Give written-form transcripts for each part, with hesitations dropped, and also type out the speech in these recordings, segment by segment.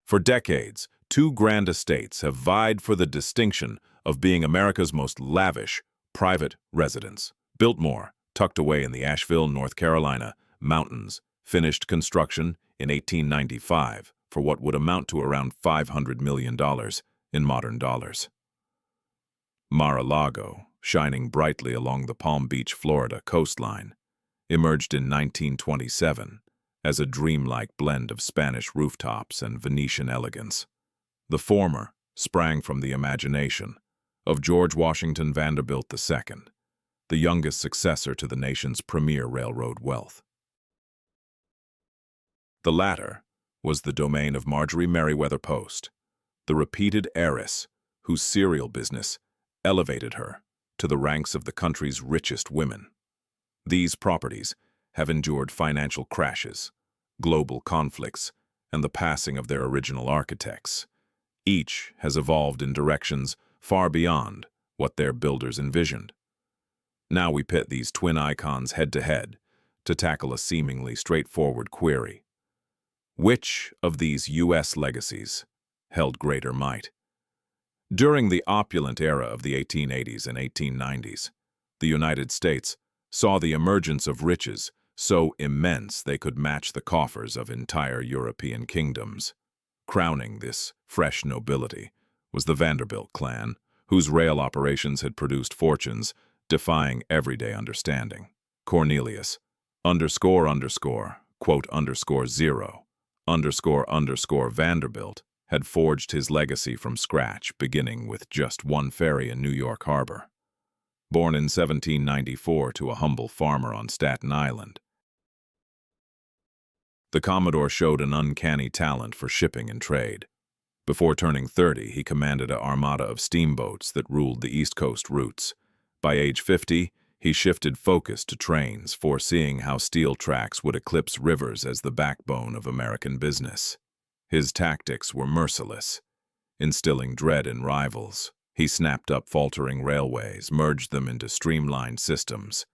For decades, two grand estates have vied for the distinction of being America's most lavish private residence. Biltmore, tucked away in the Asheville, North Carolina mountains, finished construction in 1895 for what would amount to around $500 million in modern dollars. Mar-a-Lago, shining brightly along the Palm Beach, Florida coastline, emerged in 1927 as a dreamlike blend of Spanish rooftops and Venetian elegance. The former sprang from the imagination of George Washington Vanderbilt II, the youngest successor to the nation's premier railroad wealth. The latter was the domain of Marjorie Merriweather Post, the repeated heiress whose cereal business elevated her to the ranks of the country's richest women. These properties have endured financial crashes, global conflicts, and the passing of their original architects. Each has evolved in directions far beyond what their builders envisioned. Now we pit these twin icons head-to-head to tackle a seemingly straightforward query. Which of these U.S. legacies held greater might? During the opulent era of the 1880s and 1890s, the United States saw the emergence of riches so immense they could match the coffers of entire European kingdoms. Crowning this fresh nobility was the Vanderbilt clan, whose rail operations had produced fortunes defying everyday understanding. Cornelius, _0, Vanderbilt, had forged his legacy from scratch, beginning with just one ferry in New York Harbor. Born in 1794 to a humble farmer on Staten Island, the Commodore showed an uncanny talent for shipping and trade. Before turning 30, he commanded an armada of steamboats that ruled the East Coast routes. By age 50, he shifted focus to trains, foreseeing how steel tracks would eclipse rivers as the backbone of American business. His tactics were merciless, instilling dread in rivals. He snapped up faltering railways, merged them into streamlined systems,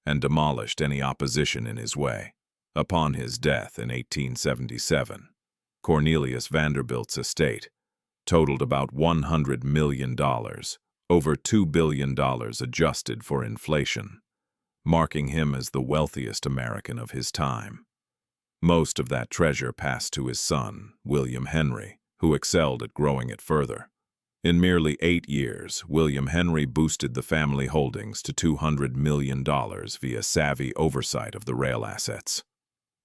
and demolished any opposition in his way. Upon his death in 1877, Cornelius Vanderbilt's estate totaled about $100 million, over $2 billion adjusted for inflation, marking him as the wealthiest American of his time. Most of that treasure passed to his son, William Henry, who excelled at growing it further. In merely 8 years, William Henry boosted the family holdings to $200 million via savvy oversight of the rail assets.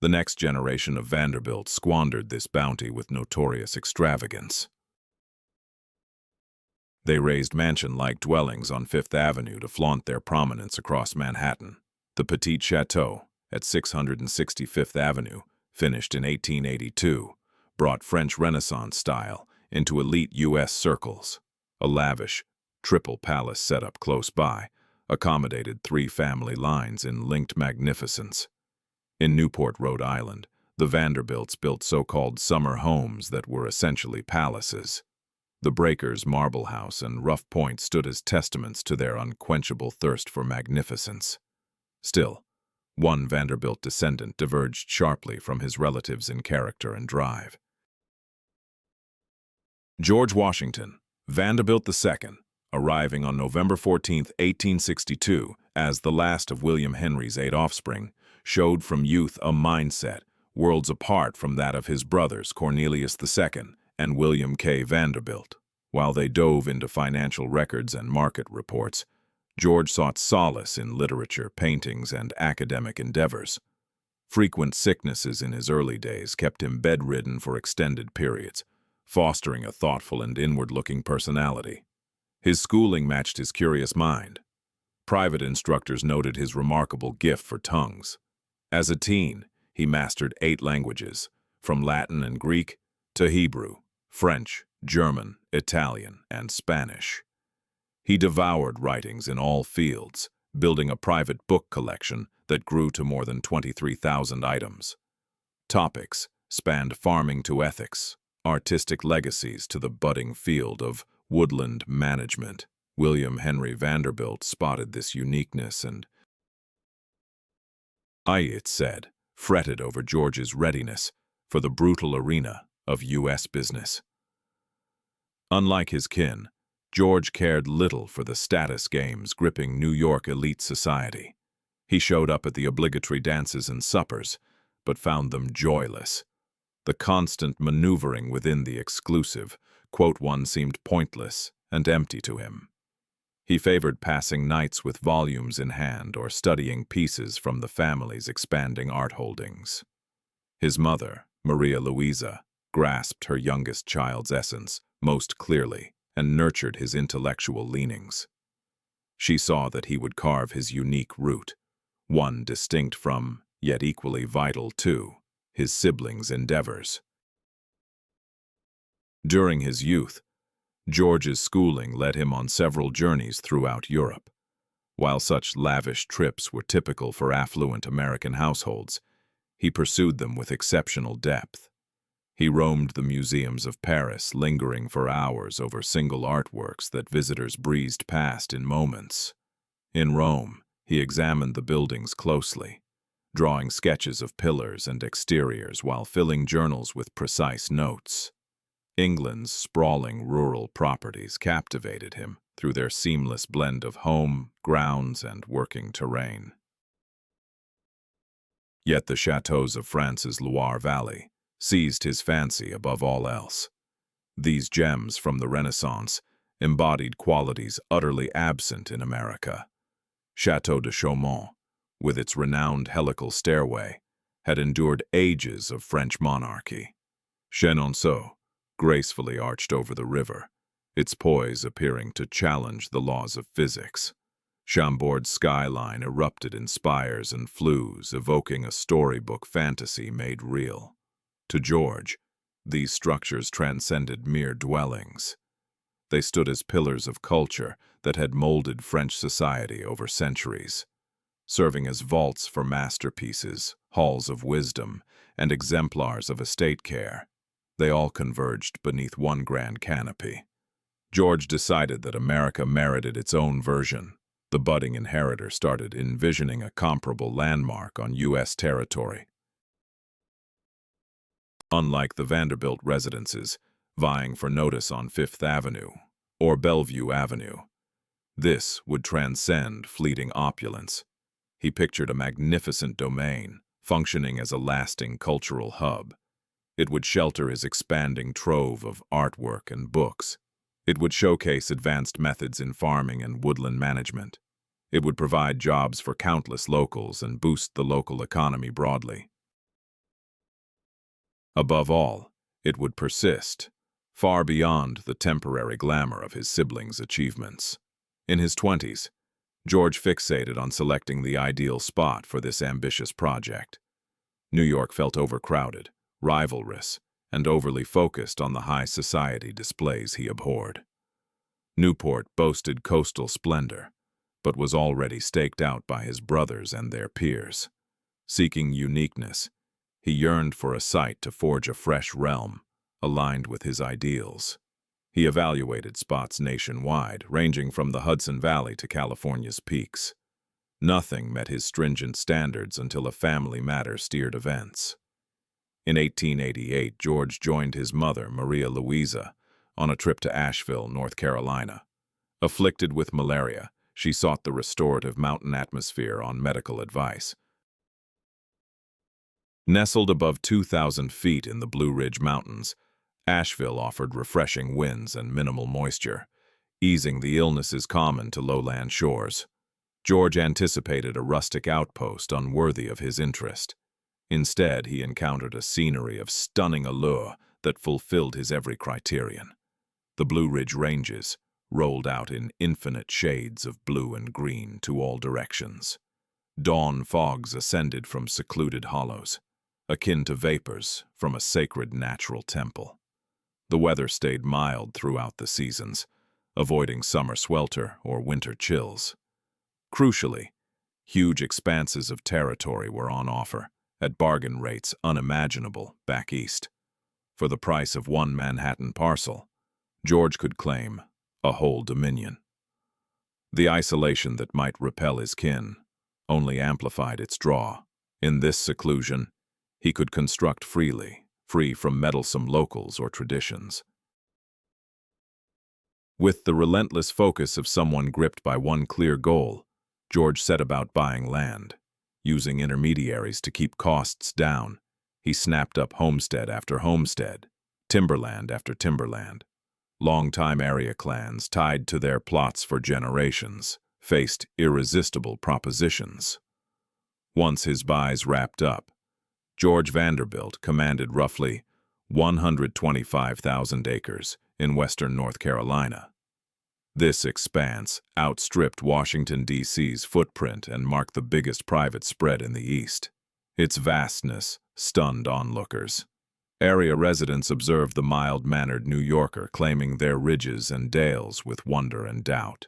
The next generation of Vanderbilt squandered this bounty with notorious extravagance. They raised mansion-like dwellings on Fifth Avenue to flaunt their prominence across Manhattan. The Petit Chateau at 665th Avenue, finished in 1882, brought French Renaissance style into elite U.S. circles. A lavish, triple palace setup close by accommodated 3 family lines in linked magnificence. In Newport, Rhode Island, the Vanderbilts built so-called summer homes that were essentially palaces. The Breakers' Marble House and Rough Point stood as testaments to their unquenchable thirst for magnificence. Still, one Vanderbilt descendant diverged sharply from his relatives in character and drive. George Washington, Vanderbilt II, arriving on November 14, 1862, as the last of William Henry's 8 offspring, showed from youth a mindset worlds apart from that of his brothers Cornelius II and William K. Vanderbilt. While they dove into financial records and market reports, George sought solace in literature, paintings, and academic endeavors. Frequent sicknesses in his early days kept him bedridden for extended periods, fostering a thoughtful and inward-looking personality. His schooling matched his curious mind. Private instructors noted his remarkable gift for tongues. As a teen, he mastered 8 languages, from Latin and Greek to Hebrew, French, German, Italian, and Spanish. He devoured writings in all fields, building a private book collection that grew to more than 23,000 items. Topics spanned farming to ethics, artistic legacies to the budding field of woodland management. William Henry Vanderbilt spotted this uniqueness and, it said, fretted over George's readiness for the brutal arena of U.S. business. Unlike his kin, George cared little for the status games gripping New York elite society. He showed up at the obligatory dances and suppers, but found them joyless. The constant maneuvering within the exclusive, one seemed pointless and empty to him. He favored passing nights with volumes in hand or studying pieces from the family's expanding art holdings. His mother, Maria Louisa, grasped her youngest child's essence most clearly and nurtured his intellectual leanings. She saw that he would carve his unique route, one distinct from, yet equally vital to, his siblings' endeavors. During his youth, George's schooling led him on several journeys throughout Europe. While such lavish trips were typical for affluent American households, he pursued them with exceptional depth. He roamed the museums of Paris, lingering for hours over single artworks that visitors breezed past in moments. In Rome, he examined the buildings closely, drawing sketches of pillars and exteriors while filling journals with precise notes. England's sprawling rural properties captivated him through their seamless blend of home, grounds, and working terrain. Yet the chateaux of France's Loire Valley seized his fancy above all else. These gems from the Renaissance embodied qualities utterly absent in America. Chateau de Chaumont, with its renowned helical stairway, had endured ages of French monarchy. Chenonceau, gracefully arched over the river, its poise appearing to challenge the laws of physics. Chambord's skyline erupted in spires and flues, evoking a storybook fantasy made real. To George, these structures transcended mere dwellings. They stood as pillars of culture that had molded French society over centuries, serving as vaults for masterpieces, halls of wisdom, and exemplars of estate care. They all converged beneath one grand canopy. George decided that America merited its own version. The budding inheritor started envisioning a comparable landmark on U.S. territory. Unlike the Vanderbilt residences, vying for notice on Fifth Avenue or Bellevue Avenue, this would transcend fleeting opulence. He pictured a magnificent domain, functioning as a lasting cultural hub. It would shelter his expanding trove of artwork and books. It would showcase advanced methods in farming and woodland management. It would provide jobs for countless locals and boost the local economy broadly. Above all, it would persist, far beyond the temporary glamour of his siblings' achievements. In his 20s, George fixated on selecting the ideal spot for this ambitious project. New York felt overcrowded, rivalrous, and overly focused on the high society displays he abhorred. Newport boasted coastal splendor, but was already staked out by his brothers and their peers. Seeking uniqueness, he yearned for a site to forge a fresh realm, aligned with his ideals. He evaluated spots nationwide, ranging from the Hudson Valley to California's peaks. Nothing met his stringent standards until a family matter steered events. In 1888, George joined his mother, Maria Louisa, on a trip to Asheville, North Carolina. Afflicted with malaria, she sought the restorative mountain atmosphere on medical advice. Nestled above 2,000 feet in the Blue Ridge Mountains, Asheville offered refreshing winds and minimal moisture, easing the illnesses common to lowland shores. George anticipated a rustic outpost unworthy of his interest. Instead, he encountered a scenery of stunning allure that fulfilled his every criterion. The Blue Ridge Ranges rolled out in infinite shades of blue and green to all directions. Dawn fogs ascended from secluded hollows, akin to vapors from a sacred natural temple. The weather stayed mild throughout the seasons, avoiding summer swelter or winter chills. Crucially, huge expanses of territory were on offer, at bargain rates unimaginable back east. For the price of one Manhattan parcel, George could claim a whole dominion. The isolation that might repel his kin only amplified its draw. In this seclusion, he could construct freely, free from meddlesome locals or traditions. With the relentless focus of someone gripped by one clear goal, George set about buying land. Using intermediaries to keep costs down, he snapped up homestead after homestead, timberland after timberland. Long-time area clans, tied to their plots for generations, faced irresistible propositions. Once his buys wrapped up, George Vanderbilt commanded roughly 125,000 acres in western North Carolina. This expanse outstripped Washington, D.C.'s footprint and marked the biggest private spread in the East. Its vastness stunned onlookers. Area residents observed the mild-mannered New Yorker claiming their ridges and dales with wonder and doubt.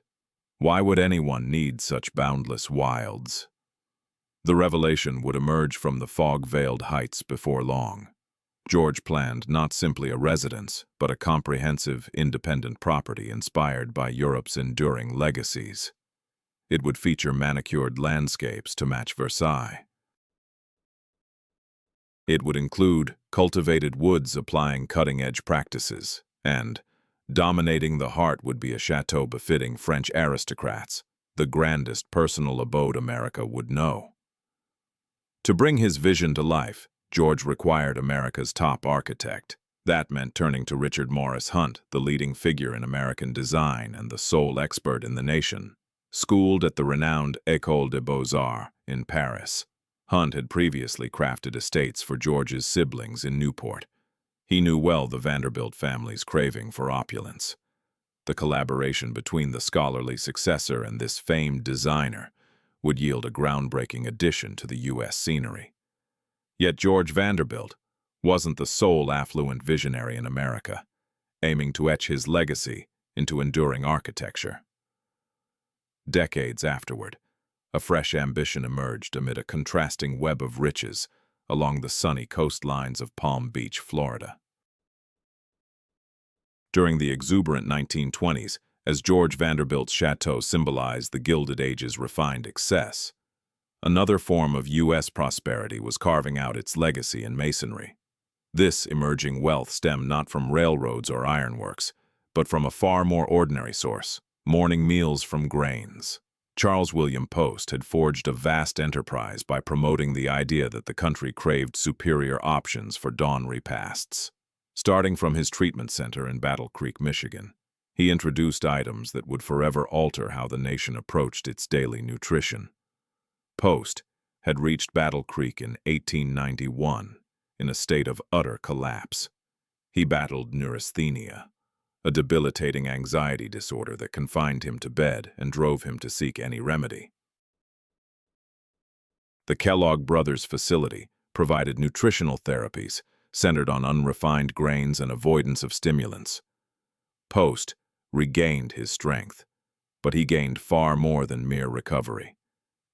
Why would anyone need such boundless wilds? The revelation would emerge from the fog-veiled heights before long. George planned not simply a residence, but a comprehensive, independent property inspired by Europe's enduring legacies. It would feature manicured landscapes to match Versailles. It would include cultivated woods applying cutting-edge practices, and, dominating the heart would be a chateau befitting French aristocrats, the grandest personal abode America would know. To bring his vision to life, George required America's top architect. That meant turning to Richard Morris Hunt, the leading figure in American design and the sole expert in the nation. Schooled at the renowned École des Beaux-Arts in Paris, Hunt had previously crafted estates for George's siblings in Newport. He knew well the Vanderbilt family's craving for opulence. The collaboration between the scholarly successor and this famed designer would yield a groundbreaking addition to the U.S. scenery. Yet George Vanderbilt wasn't the sole affluent visionary in America, aiming to etch his legacy into enduring architecture. Decades afterward, a fresh ambition emerged amid a contrasting web of riches along the sunny coastlines of Palm Beach, Florida. During the exuberant 1920s, as George Vanderbilt's chateau symbolized the Gilded Age's refined excess, another form of U.S. prosperity was carving out its legacy in masonry. This emerging wealth stemmed not from railroads or ironworks, but from a far more ordinary source: morning meals from grains. Charles William Post had forged a vast enterprise by promoting the idea that the country craved superior options for dawn repasts. Starting from his treatment center in Battle Creek, Michigan, he introduced items that would forever alter how the nation approached its daily nutrition. Post had reached Battle Creek in 1891 in a state of utter collapse. He battled neurasthenia, a debilitating anxiety disorder that confined him to bed and drove him to seek any remedy. The Kellogg Brothers facility provided nutritional therapies centered on unrefined grains and avoidance of stimulants. Post regained his strength, but he gained far more than mere recovery.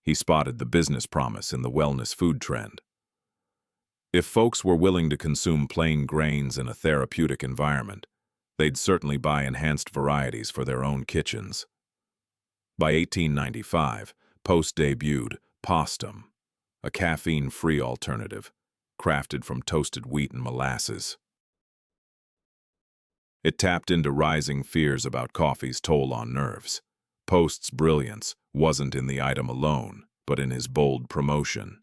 He spotted the business promise in the wellness food trend. If folks were willing to consume plain grains in a therapeutic environment, they'd certainly buy enhanced varieties for their own kitchens. By 1895, Post debuted Postum, a caffeine-free alternative, crafted from toasted wheat and molasses. It tapped into rising fears about coffee's toll on nerves. Post's brilliance wasn't in the item alone, but in his bold promotion.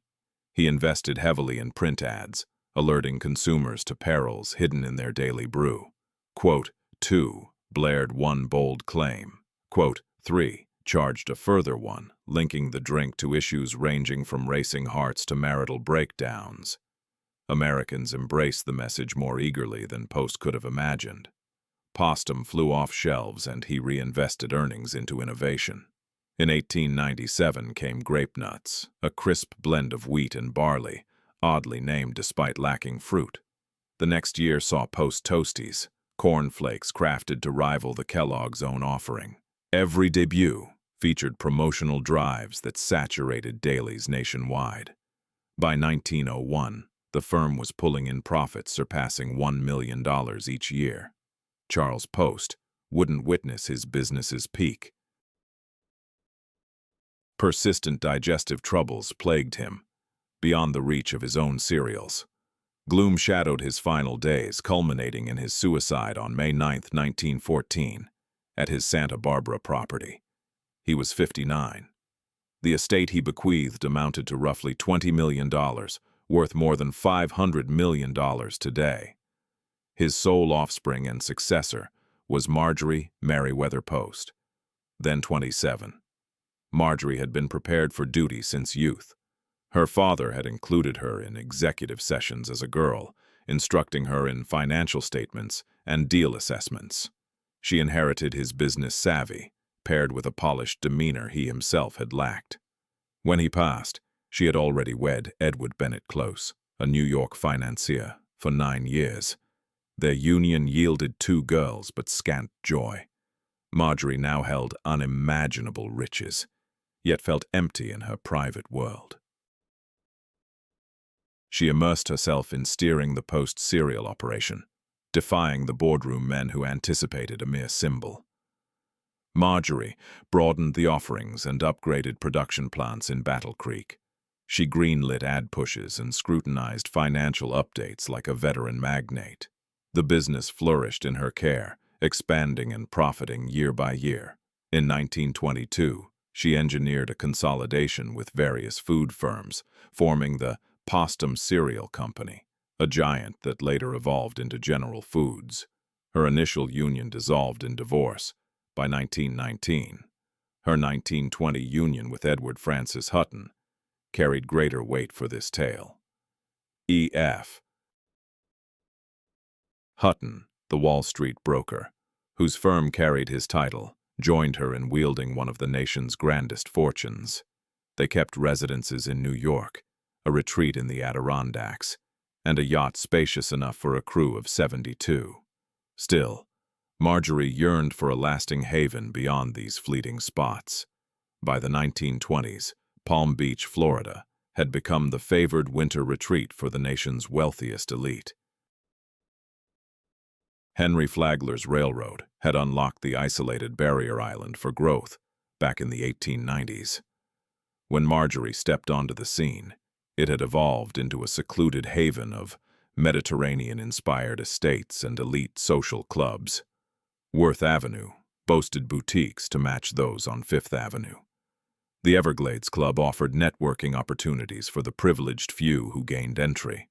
He invested heavily in print ads, alerting consumers to perils hidden in their daily brew. Quote 2 blared one bold claim. Quote 3 charged a further one, linking the drink to issues ranging from racing hearts to marital breakdowns. Americans embraced the message more eagerly than Post could have imagined. Postum flew off shelves and he reinvested earnings into innovation. In 1897 came Grape Nuts, a crisp blend of wheat and barley, oddly named despite lacking fruit. The next year saw Post Toasties, cornflakes crafted to rival the Kellogg's own offering. Every debut featured promotional drives that saturated dailies nationwide. By 1901, the firm was pulling in profits surpassing $1 million each year. Charles Post wouldn't witness his business's peak. Persistent digestive troubles plagued him, beyond the reach of his own cereals. Gloom shadowed his final days, culminating in his suicide on May 9, 1914, at his Santa Barbara property. He was 59. The estate he bequeathed amounted to roughly $20 million, worth more than $500 million today. His sole offspring and successor was Marjorie Merriweather Post, then 27. Marjorie had been prepared for duty since youth. Her father had included her in executive sessions as a girl, instructing her in financial statements and deal assessments. She inherited his business savvy, paired with a polished demeanor he himself had lacked. When he passed, she had already wed Edward Bennett Close, a New York financier, for 9 years. Their union yielded 2 girls but scant joy. Marjorie now held unimaginable riches, yet felt empty in her private world. She immersed herself in steering the Post cereal operation, defying the boardroom men who anticipated a mere symbol. Marjorie broadened the offerings and upgraded production plants in Battle Creek. She greenlit ad pushes and scrutinized financial updates like a veteran magnate. The business flourished in her care, expanding and profiting year by year. In 1922, she engineered a consolidation with various food firms, forming the Postum Cereal Company, a giant that later evolved into General Foods. Her initial union dissolved in divorce by 1919. Her 1920 union with Edward Francis Hutton carried greater weight for this tale. E.F. Hutton, the Wall Street broker, whose firm carried his title, joined her in wielding one of the nation's grandest fortunes. They kept residences in New York, a retreat in the Adirondacks, and a yacht spacious enough for a crew of 72. Still, Marjorie yearned for a lasting haven beyond these fleeting spots. By the 1920s, Palm Beach, Florida, had become the favored winter retreat for the nation's wealthiest elite. Henry Flagler's railroad had unlocked the isolated barrier island for growth back in the 1890s. When Marjorie stepped onto the scene, it had evolved into a secluded haven of Mediterranean-inspired estates and elite social clubs. Worth Avenue boasted boutiques to match those on Fifth Avenue. The Everglades Club offered networking opportunities for the privileged few who gained entry.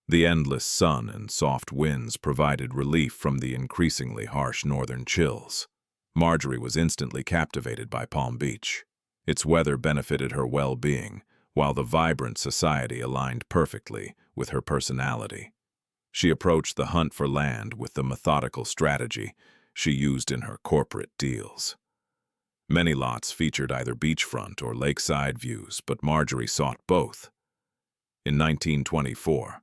The endless sun and soft winds provided relief from the increasingly harsh northern chills. Marjorie was instantly captivated by Palm Beach. Its weather benefited her well-being, while the vibrant society aligned perfectly with her personality. She approached the hunt for land with the methodical strategy she used in her corporate deals. Many lots featured either beachfront or lakeside views, but Marjorie sought both. In 1924,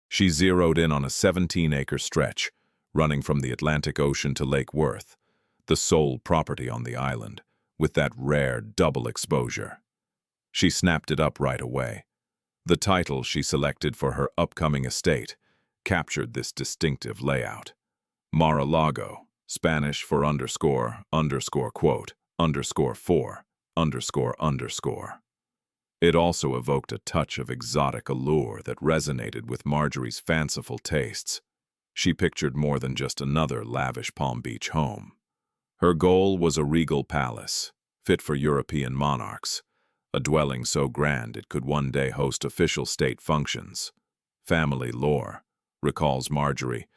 she zeroed in on a 17-acre stretch running from the Atlantic Ocean to Lake Worth, the sole property on the island, with that rare double exposure. She snapped it up right away. The title she selected for her upcoming estate captured this distinctive layout. Mar-a-Lago, Spanish for __quote, _4, __. It also evoked a touch of exotic allure that resonated with Marjorie's fanciful tastes. She pictured more than just another lavish Palm Beach home. Her goal was a regal palace, fit for European monarchs, a dwelling so grand it could one day host official state functions. Family lore recalls Marjorie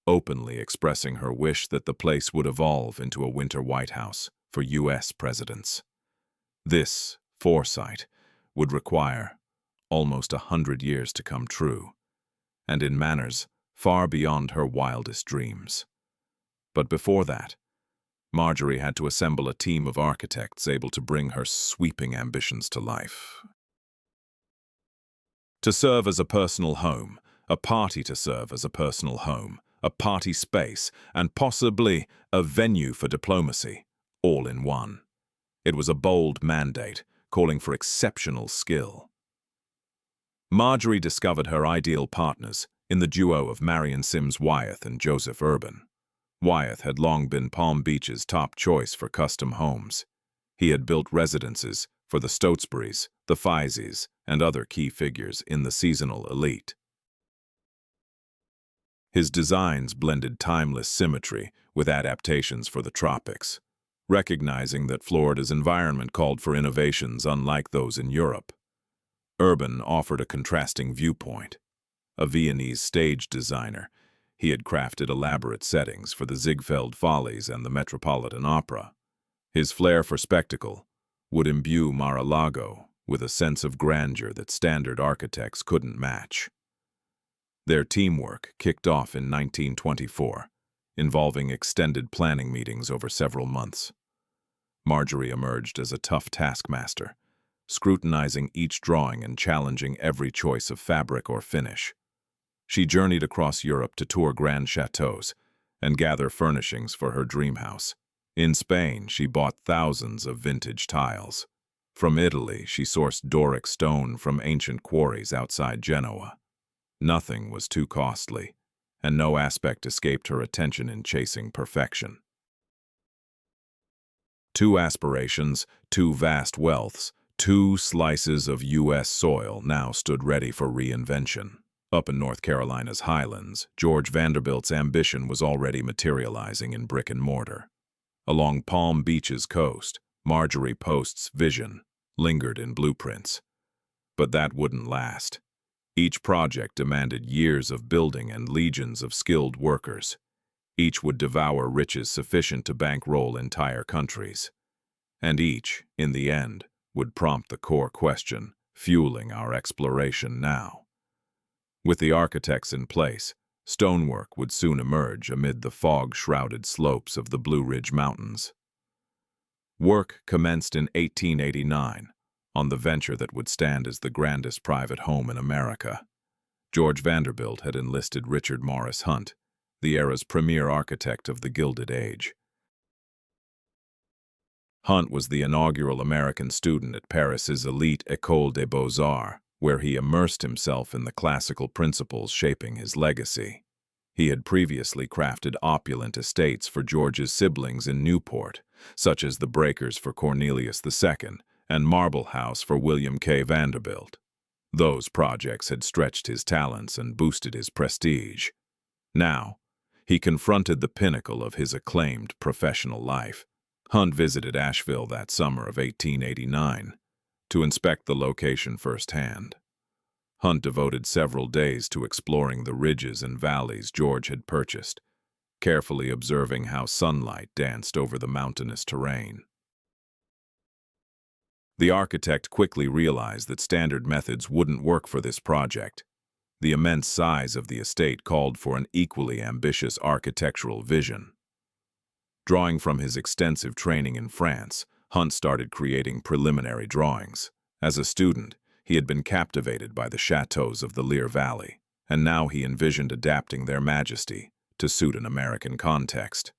openly expressing her wish that the place would evolve into a winter White House for U.S. presidents. This foresight would require almost 100 years to come true, and in manners far beyond her wildest dreams. But before that, Marjorie had to assemble a team of architects able to bring her sweeping ambitions to life. To serve as a personal home, a party to serve as a personal home, a party space, and possibly a venue for diplomacy, all in one. It was a bold mandate, calling for exceptional skill. Marjorie discovered her ideal partners in the duo of Marion Sims Wyeth and Joseph Urban. Wyeth had long been Palm Beach's top choice for custom homes. He had built residences for the Stotesburys, the Fizes, and other key figures in the seasonal elite. His designs blended timeless symmetry with adaptations for the tropics, recognizing that Florida's environment called for innovations unlike those in Europe. Urban offered a contrasting viewpoint. A Viennese stage designer, he had crafted elaborate settings for the Ziegfeld Follies and the Metropolitan Opera. His flair for spectacle would imbue Mar-a-Lago with a sense of grandeur that standard architects couldn't match. Their teamwork kicked off in 1924, involving extended planning meetings over several months. Marjorie emerged as a tough taskmaster, scrutinizing each drawing and challenging every choice of fabric or finish. She journeyed across Europe to tour grand chateaux and gather furnishings for her dream house. In Spain, she bought thousands of vintage tiles. From Italy, she sourced Doric stone from ancient quarries outside Genoa. Nothing was too costly, and no aspect escaped her attention in chasing perfection. Two aspirations, two vast wealths, two slices of U.S. soil now stood ready for reinvention. Up in North Carolina's highlands, George Vanderbilt's ambition was already materializing in brick and mortar. Along Palm Beach's coast, Marjorie Post's vision lingered in blueprints. But that wouldn't last. Each project demanded years of building and legions of skilled workers. Each would devour riches sufficient to bankroll entire countries. And each, in the end, would prompt the core question, fueling our exploration now. With the architects in place, stonework would soon emerge amid the fog-shrouded slopes of the Blue Ridge Mountains. Work commenced in 1889 on the venture that would stand as the grandest private home in America. George Vanderbilt had enlisted Richard Morris Hunt, the era's premier architect of the Gilded Age. Hunt was the inaugural American student at Paris's elite École des Beaux-Arts, where he immersed himself in the classical principles shaping his legacy. He had previously crafted opulent estates for George's siblings in Newport, such as the Breakers for Cornelius II and Marble House for William K. Vanderbilt. Those projects had stretched his talents and boosted his prestige. Now, he confronted the pinnacle of his acclaimed professional life. Hunt visited Asheville that summer of 1889 to inspect the location firsthand. Hunt devoted several days to exploring the ridges and valleys George had purchased, carefully observing how sunlight danced over the mountainous terrain. The architect quickly realized that standard methods wouldn't work for this project. The immense size of the estate called for an equally ambitious architectural vision. Drawing from his extensive training in France, Hunt started creating preliminary drawings. As a student, he had been captivated by the chateaux of the Lyre Valley, and now he envisioned adapting their majesty to suit an American context.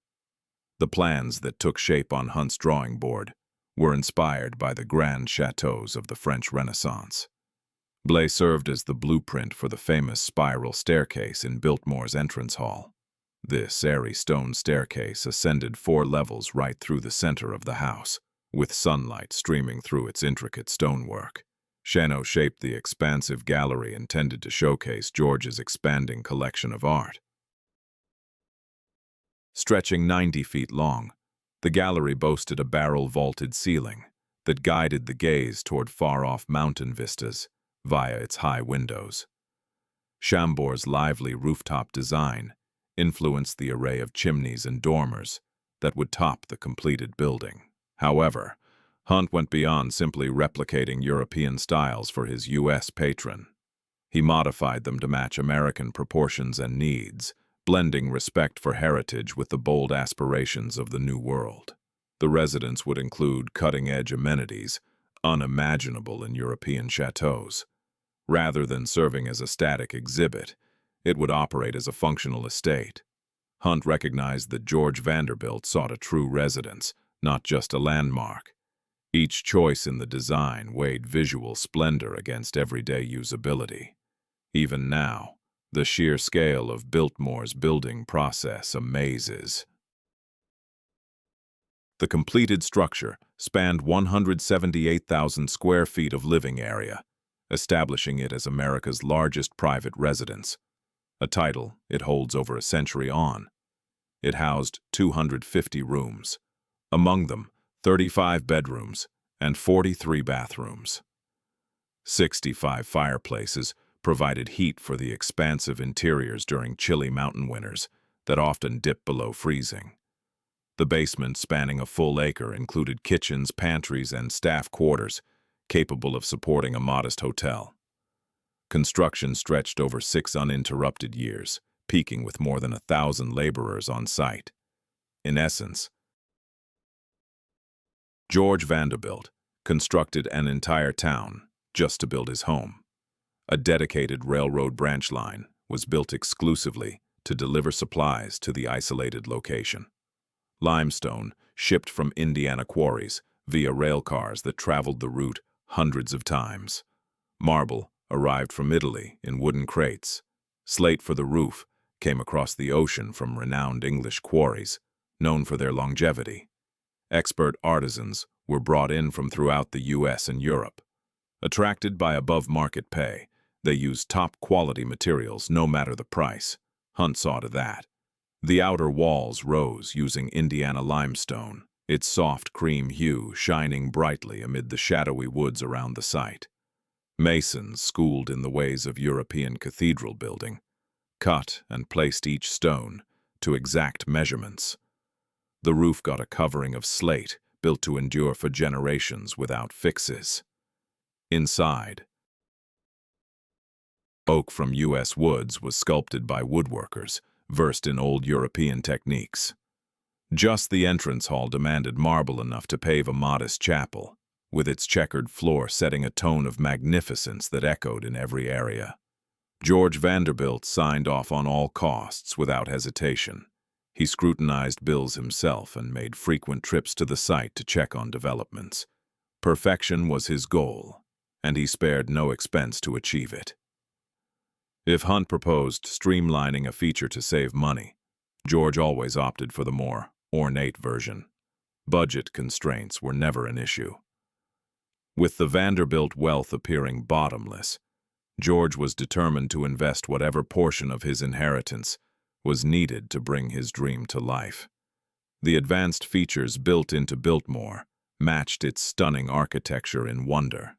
The plans that took shape on Hunt's drawing board were inspired by the grand chateaux of the French Renaissance. Blay served as the blueprint for the famous spiral staircase in Biltmore's entrance hall. This airy stone staircase ascended 4 levels right through the center of the house, with sunlight streaming through its intricate stonework. Chano shaped the expansive gallery intended to showcase George's expanding collection of art. Stretching 90 feet long, the gallery boasted a barrel-vaulted ceiling that guided the gaze toward far-off mountain vistas via its high windows. Chambord's lively rooftop design influenced the array of chimneys and dormers that would top the completed building. However, Hunt went beyond simply replicating European styles for his U.S. patron. He modified them to match American proportions and needs, blending respect for heritage with the bold aspirations of the New World. The residence would include cutting-edge amenities, unimaginable in European chateaux. Rather than serving as a static exhibit, it would operate as a functional estate. Hunt recognized that George Vanderbilt sought a true residence, not just a landmark. Each choice in the design weighed visual splendor against everyday usability. Even now, the sheer scale of Biltmore's building process amazes. The completed structure spanned 178,000 square feet of living area, establishing it as America's largest private residence, a title it holds over a century on. It housed 250 rooms, among them 35 bedrooms and 43 bathrooms. 65 fireplaces provided heat for the expansive interiors during chilly mountain winters that often dip below freezing. The basement, spanning a full acre, included kitchens, pantries, and staff quarters, capable of supporting a modest hotel. Construction stretched over 6 uninterrupted years, peaking with more than 1,000 laborers on site. In essence, George Vanderbilt constructed an entire town just to build his home. A dedicated railroad branch line was built exclusively to deliver supplies to the isolated location. Limestone shipped from Indiana quarries via rail cars that traveled the route hundreds of times. Marble arrived from Italy in wooden crates. Slate for the roof came across the ocean from renowned English quarries, known for their longevity. Expert artisans were brought in from throughout the U.S. and Europe. Attracted by above-market pay, they used top-quality materials no matter the price. Hunt saw to that. The outer walls rose using Indiana limestone, its soft cream hue shining brightly amid the shadowy woods around the site. Masons, schooled in the ways of European cathedral building, cut and placed each stone to exact measurements. The roof got a covering of slate built to endure for generations without fixes. Inside, oak from U.S. woods was sculpted by woodworkers versed in old European techniques. Just the entrance hall demanded marble enough to pave a modest chapel, with its checkered floor setting a tone of magnificence that echoed in every area. George Vanderbilt signed off on all costs without hesitation. He scrutinized bills himself and made frequent trips to the site to check on developments. Perfection was his goal, and he spared no expense to achieve it. If Hunt proposed streamlining a feature to save money, George always opted for the more ornate version. Budget constraints were never an issue. With the Vanderbilt wealth appearing bottomless, George was determined to invest whatever portion of his inheritance was needed to bring his dream to life. The advanced features built into Biltmore matched its stunning architecture in wonder.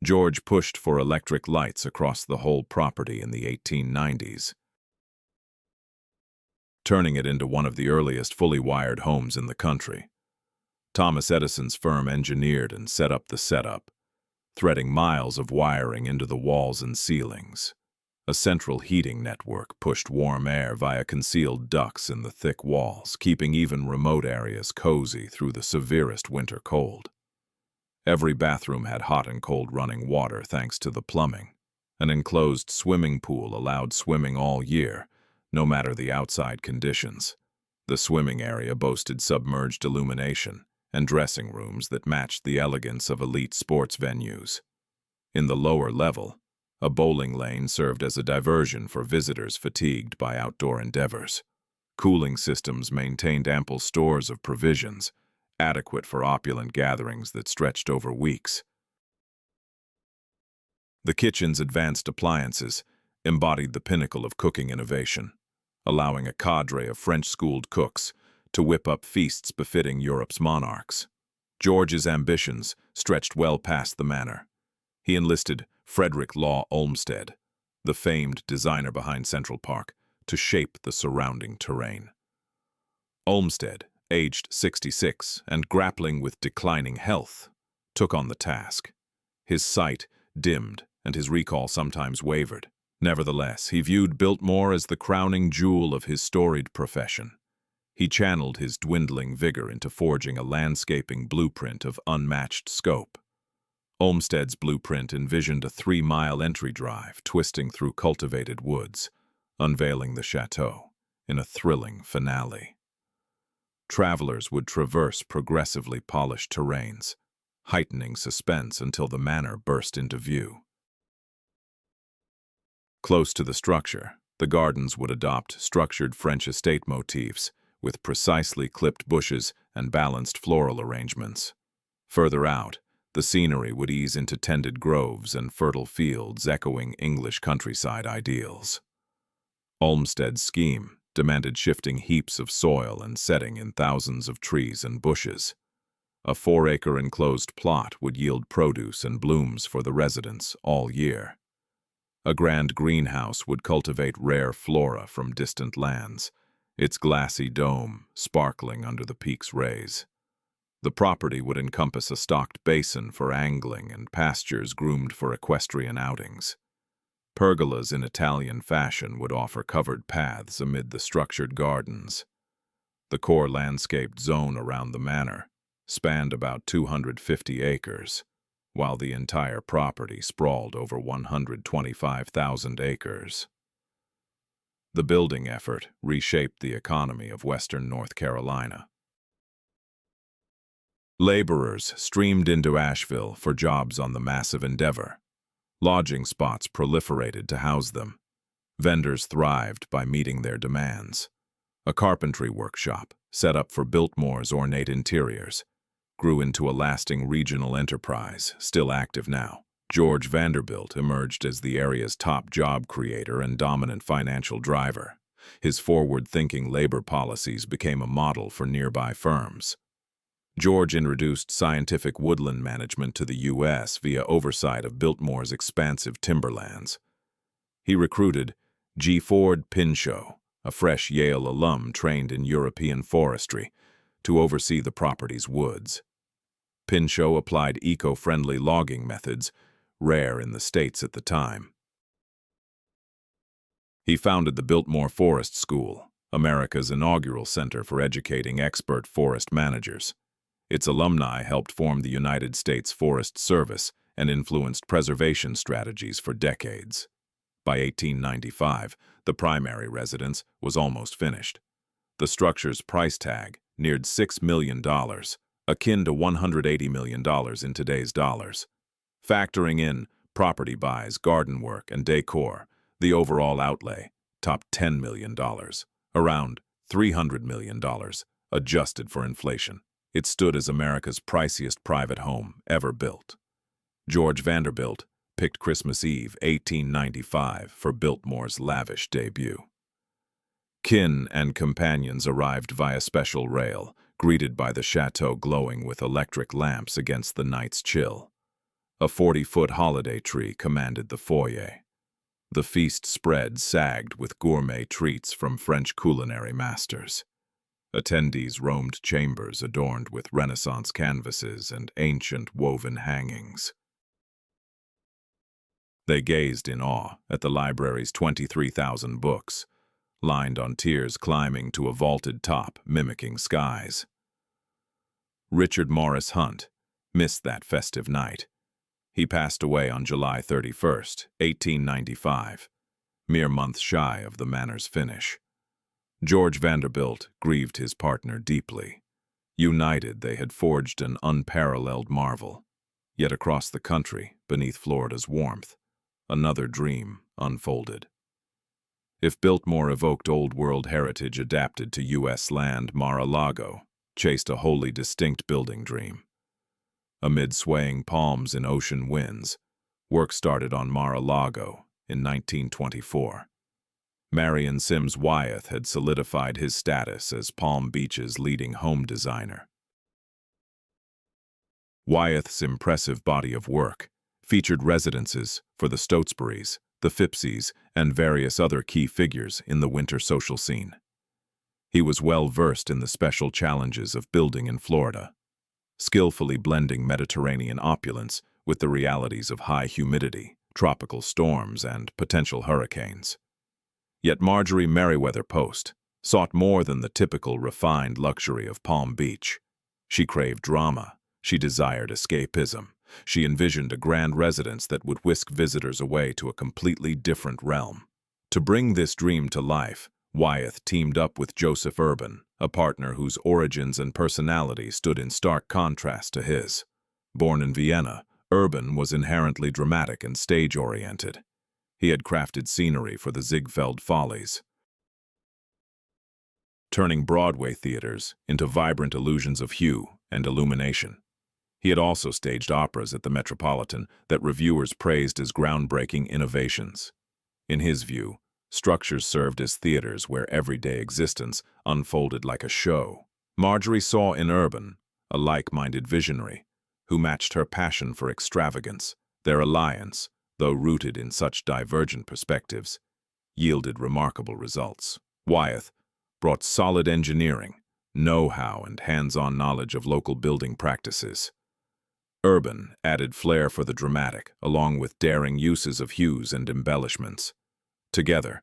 George pushed for electric lights across the whole property in the 1890s, turning it into one of the earliest fully wired homes in the country. Thomas Edison's firm engineered and set up the setup, threading miles of wiring into the walls and ceilings. A central heating network pushed warm air via concealed ducts in the thick walls, keeping even remote areas cozy through the severest winter cold. Every bathroom had hot and cold running water thanks to the plumbing. An enclosed swimming pool allowed swimming all year, no matter the outside conditions. The swimming area boasted submerged illumination and dressing rooms that matched the elegance of elite sports venues. In the lower level, a bowling lane served as a diversion for visitors fatigued by outdoor endeavors. Cooling systems maintained ample stores of provisions, adequate for opulent gatherings that stretched over weeks. The kitchen's advanced appliances embodied the pinnacle of cooking innovation, allowing a cadre of French-schooled cooks to whip up feasts befitting Europe's monarchs. George's ambitions stretched well past the manor. He enlisted Frederick Law Olmsted, the famed designer behind Central Park, to shape the surrounding terrain. Olmsted, aged 66 and grappling with declining health, took on the task. His sight dimmed and his recall sometimes wavered. Nevertheless, he viewed Biltmore as the crowning jewel of his storied profession. He channeled his dwindling vigor into forging a landscaping blueprint of unmatched scope. Olmsted's blueprint envisioned a 3-mile entry drive twisting through cultivated woods, unveiling the chateau in a thrilling finale. Travelers would traverse progressively polished terrains, heightening suspense until the manor burst into view. Close to the structure, the gardens would adopt structured French estate motifs with precisely clipped bushes and balanced floral arrangements. Further out, the scenery would ease into tended groves and fertile fields echoing English countryside ideals. Olmsted's scheme demanded shifting heaps of soil and setting in thousands of trees and bushes. A 4-acre enclosed plot would yield produce and blooms for the residents all year. A grand greenhouse would cultivate rare flora from distant lands, its glassy dome sparkling under the peak's rays. The property would encompass a stocked basin for angling and pastures groomed for equestrian outings. Pergolas in Italian fashion would offer covered paths amid the structured gardens. The core landscaped zone around the manor spanned about 250 acres, while the entire property sprawled over 125,000 acres. The building effort reshaped the economy of western North Carolina. Laborers streamed into Asheville for jobs on the massive endeavor. Lodging spots proliferated to house them. Vendors thrived by meeting their demands. A carpentry workshop, set up for Biltmore's ornate interiors, grew into a lasting regional enterprise, still active now. George Vanderbilt emerged as the area's top job creator and dominant financial driver. His forward-thinking labor policies became a model for nearby firms. George introduced scientific woodland management to the U.S. via oversight of Biltmore's expansive timberlands. He recruited G. Ford Pinchot, a fresh Yale alum trained in European forestry, to oversee the property's woods. Pinchot applied eco-friendly logging methods, rare in the States at the time. He founded the Biltmore Forest School, America's inaugural center for educating expert forest managers. Its alumni helped form the United States Forest Service and influenced preservation strategies for decades. By 1895, the primary residence was almost finished. The structure's price tag neared $6 million, akin to $180 million in today's dollars. Factoring in property buys, garden work, and decor, the overall outlay topped $10 million, around $300 million, adjusted for inflation. It stood as America's priciest private home ever built. George Vanderbilt picked Christmas Eve, 1895, for Biltmore's lavish debut. Kin and companions arrived via special rail, greeted by the chateau glowing with electric lamps against the night's chill. A 40-foot holiday tree commanded the foyer. The feast spread sagged with gourmet treats from French culinary masters. Attendees roamed chambers adorned with Renaissance canvases and ancient woven hangings. They gazed in awe at the library's 23,000 books, lined on tiers climbing to a vaulted top mimicking skies. Richard Morris Hunt missed that festive night. He passed away on July 31st, 1895, mere months shy of the manor's finish. George Vanderbilt grieved his partner deeply. United, they had forged an unparalleled marvel. Yet across the country, beneath Florida's warmth, another dream unfolded. If Biltmore evoked old-world heritage adapted to U.S. land, Mar-a-Lago chased a wholly distinct building dream. Amid swaying palms in ocean winds, work started on Mar-a-Lago in 1924. Marion Sims Wyeth had solidified his status as Palm Beach's leading home designer. Wyeth's impressive body of work featured residences for the Stotesburys, the Phippsys, and various other key figures in the winter social scene. He was well versed in the special challenges of building in Florida, skillfully blending Mediterranean opulence with the realities of high humidity, tropical storms, and potential hurricanes. Yet Marjorie Merriweather Post sought more than the typical refined luxury of Palm Beach. She craved drama. She desired escapism. She envisioned a grand residence that would whisk visitors away to a completely different realm. To bring this dream to life, Wyeth teamed up with Joseph Urban, a partner whose origins and personality stood in stark contrast to his. Born in Vienna, Urban was inherently dramatic and stage-oriented. He had crafted scenery for the Ziegfeld Follies, turning Broadway theaters into vibrant illusions of hue and illumination. He had also staged operas at the Metropolitan that reviewers praised as groundbreaking innovations. In his view, structures served as theaters where everyday existence unfolded like a show. Marjorie saw in Urban a like-minded visionary who matched her passion for extravagance. Their alliance, though rooted in such divergent perspectives, yielded remarkable results. Wyeth brought solid engineering, know-how, and hands-on knowledge of local building practices. Urban added flair for the dramatic, along with daring uses of hues and embellishments. Together,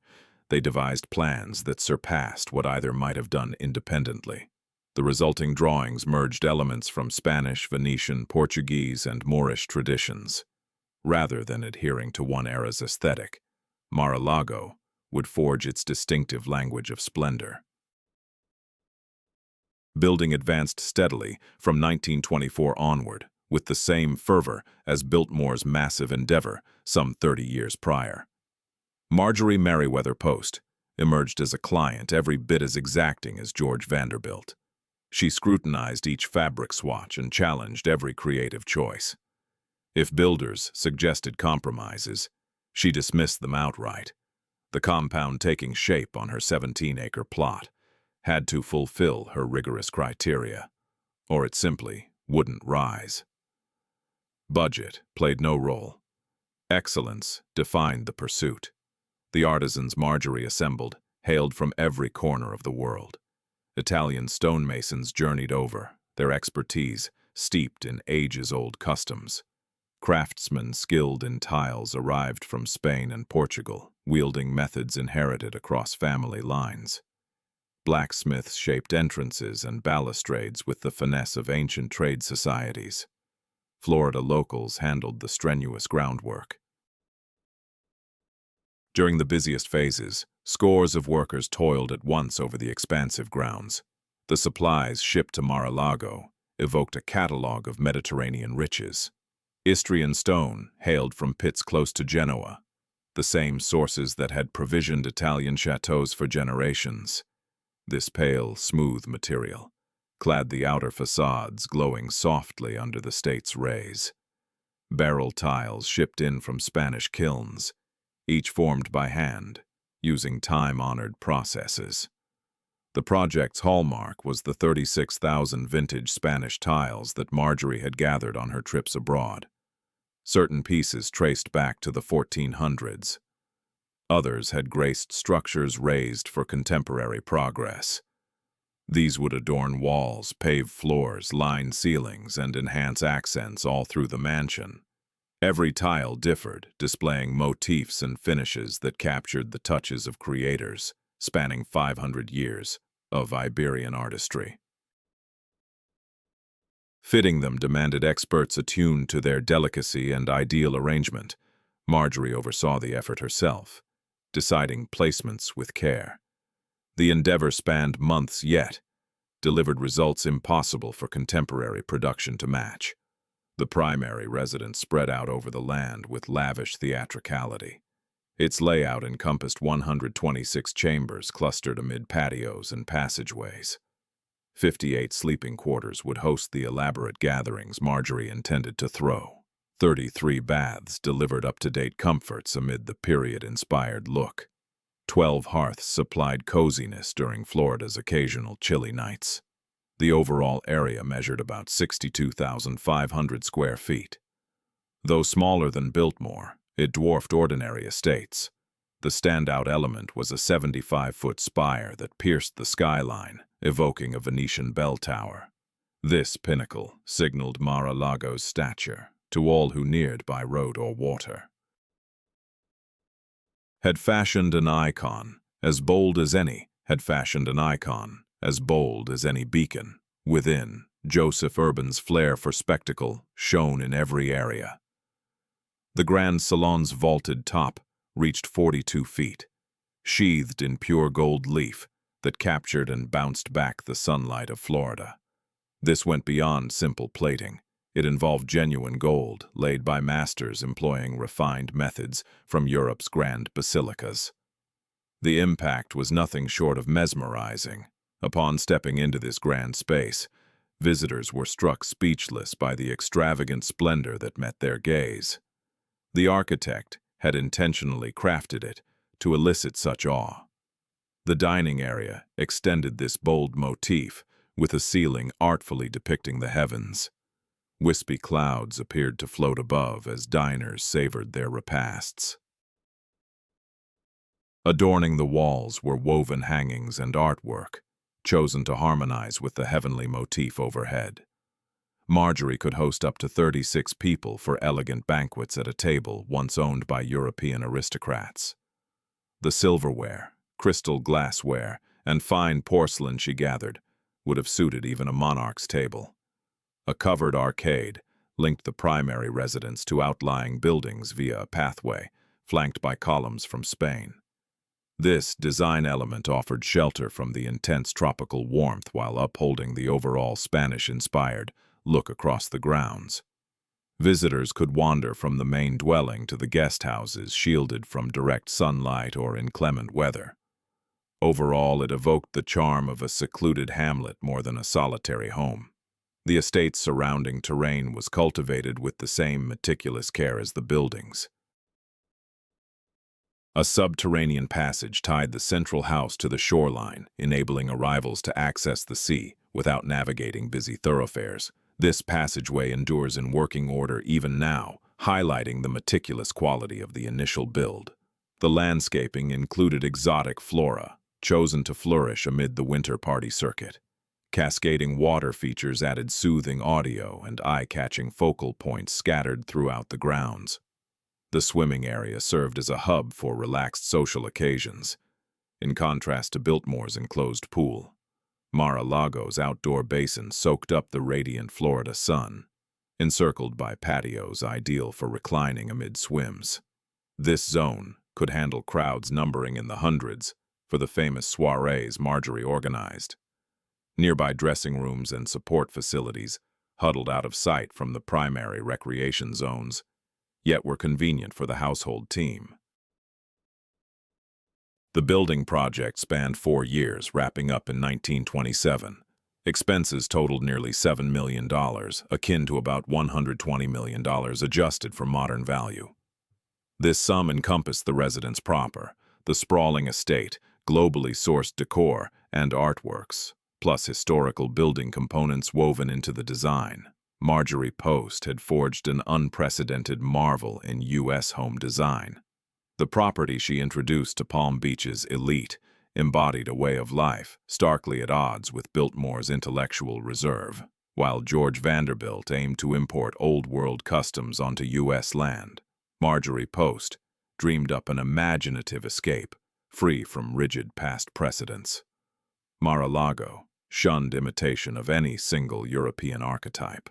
they devised plans that surpassed what either might have done independently. The resulting drawings merged elements from Spanish, Venetian, Portuguese, and Moorish traditions. Rather than adhering to one era's aesthetic, Mar-a-Lago would forge its distinctive language of splendor. Building advanced steadily from 1924 onward, with the same fervor as Biltmore's massive endeavor some 30 years prior. Marjorie Merriweather Post emerged as a client every bit as exacting as George Vanderbilt. She scrutinized each fabric swatch and challenged every creative choice. If builders suggested compromises, she dismissed them outright. The compound taking shape on her 17-acre plot had to fulfill her rigorous criteria, or it simply wouldn't rise. Budget played no role. Excellence defined the pursuit. The artisans Marjorie assembled hailed from every corner of the world. Italian stonemasons journeyed over, their expertise steeped in ages-old customs. Craftsmen skilled in tiles arrived from Spain and Portugal, wielding methods inherited across family lines. Blacksmiths shaped entrances and balustrades with the finesse of ancient trade societies. Florida locals handled the strenuous groundwork. During the busiest phases, scores of workers toiled at once over the expansive grounds. The supplies shipped to Mar-a-Lago evoked a catalogue of Mediterranean riches. Istrian stone hailed from pits close to Genoa, the same sources that had provisioned Italian chateaux for generations. This pale, smooth material clad the outer facades, glowing softly under the state's rays. Barrel tiles shipped in from Spanish kilns, each formed by hand, using time-honored processes. The project's hallmark was the 36,000 vintage Spanish tiles that Marjorie had gathered on her trips abroad. Certain pieces traced back to the 1400s. Others had graced structures raised for contemporary progress. These would adorn walls, pave floors, line ceilings, and enhance accents all through the mansion. Every tile differed, displaying motifs and finishes that captured the touches of creators, spanning 500 years of Iberian artistry. Fitting them demanded experts attuned to their delicacy and ideal arrangement. Marjorie oversaw the effort herself, deciding placements with care. The endeavor spanned months yet, delivered results impossible for contemporary production to match. The primary residence spread out over the land with lavish theatricality. Its layout encompassed 126 chambers clustered amid patios and passageways. 58 sleeping quarters would host the elaborate gatherings Marjorie intended to throw. 33 baths delivered up-to-date comforts amid the period-inspired look. 12 hearths supplied coziness during Florida's occasional chilly nights. The overall area measured about 62,500 square feet. Though smaller than Biltmore, it dwarfed ordinary estates. The standout element was a 75-foot spire that pierced the skyline, evoking a Venetian bell tower. This pinnacle signaled Mar-a-Lago's stature to all who neared by road or water. Had fashioned an icon, as bold as any, had fashioned an icon, as bold as any beacon. Within, Joseph Urban's flair for spectacle shone in every area. The Grand Salon's vaulted top reached 42 feet, sheathed in pure gold leaf that captured and bounced back the sunlight of Florida. This went beyond simple plating. It involved genuine gold, laid by masters employing refined methods from Europe's grand basilicas. The impact was nothing short of mesmerizing. Upon stepping into this grand space, visitors were struck speechless by the extravagant splendor that met their gaze. The architect had intentionally crafted it to elicit such awe. The dining area extended this bold motif, with a ceiling artfully depicting the heavens. Wispy clouds appeared to float above as diners savored their repasts. Adorning the walls were woven hangings and artwork, chosen to harmonize with the heavenly motif overhead. Marjorie could host up to 36 people for elegant banquets at a table once owned by European aristocrats. The silverware, crystal glassware, and fine porcelain she gathered would have suited even a monarch's table. A covered arcade linked the primary residence to outlying buildings via a pathway, flanked by columns from Spain. This design element offered shelter from the intense tropical warmth while upholding the overall Spanish-inspired look across the grounds. Visitors could wander from the main dwelling to the guest houses, shielded from direct sunlight or inclement weather. Overall, it evoked the charm of a secluded hamlet more than a solitary home. The estate's surrounding terrain was cultivated with the same meticulous care as the buildings. A subterranean passage tied the central house to the shoreline, enabling arrivals to access the sea without navigating busy thoroughfares. This passageway endures in working order even now, highlighting the meticulous quality of the initial build. The landscaping included exotic flora, chosen to flourish amid the winter party circuit. Cascading water features added soothing audio and eye-catching focal points scattered throughout the grounds. The swimming area served as a hub for relaxed social occasions, in contrast to Biltmore's enclosed pool. Mar-a-Lago's outdoor basin soaked up the radiant Florida sun, encircled by patios ideal for reclining amid swims. This zone could handle crowds numbering in the hundreds for the famous soirees Marjorie organized. Nearby dressing rooms and support facilities huddled out of sight from the primary recreation zones, yet were convenient for the household team. The building project spanned 4 years, wrapping up in 1927. Expenses totaled nearly $7 million, akin to about $120 million adjusted for modern value. This sum encompassed the residence proper, the sprawling estate, globally sourced decor, and artworks, plus historical building components woven into the design. Marjorie Post had forged an unprecedented marvel in U.S. home design. The property she introduced to Palm Beach's elite embodied a way of life starkly at odds with Biltmore's intellectual reserve, while George Vanderbilt aimed to import old-world customs onto U.S. land. Marjorie Post dreamed up an imaginative escape, free from rigid past precedents. Mar-a-Lago shunned imitation of any single European archetype.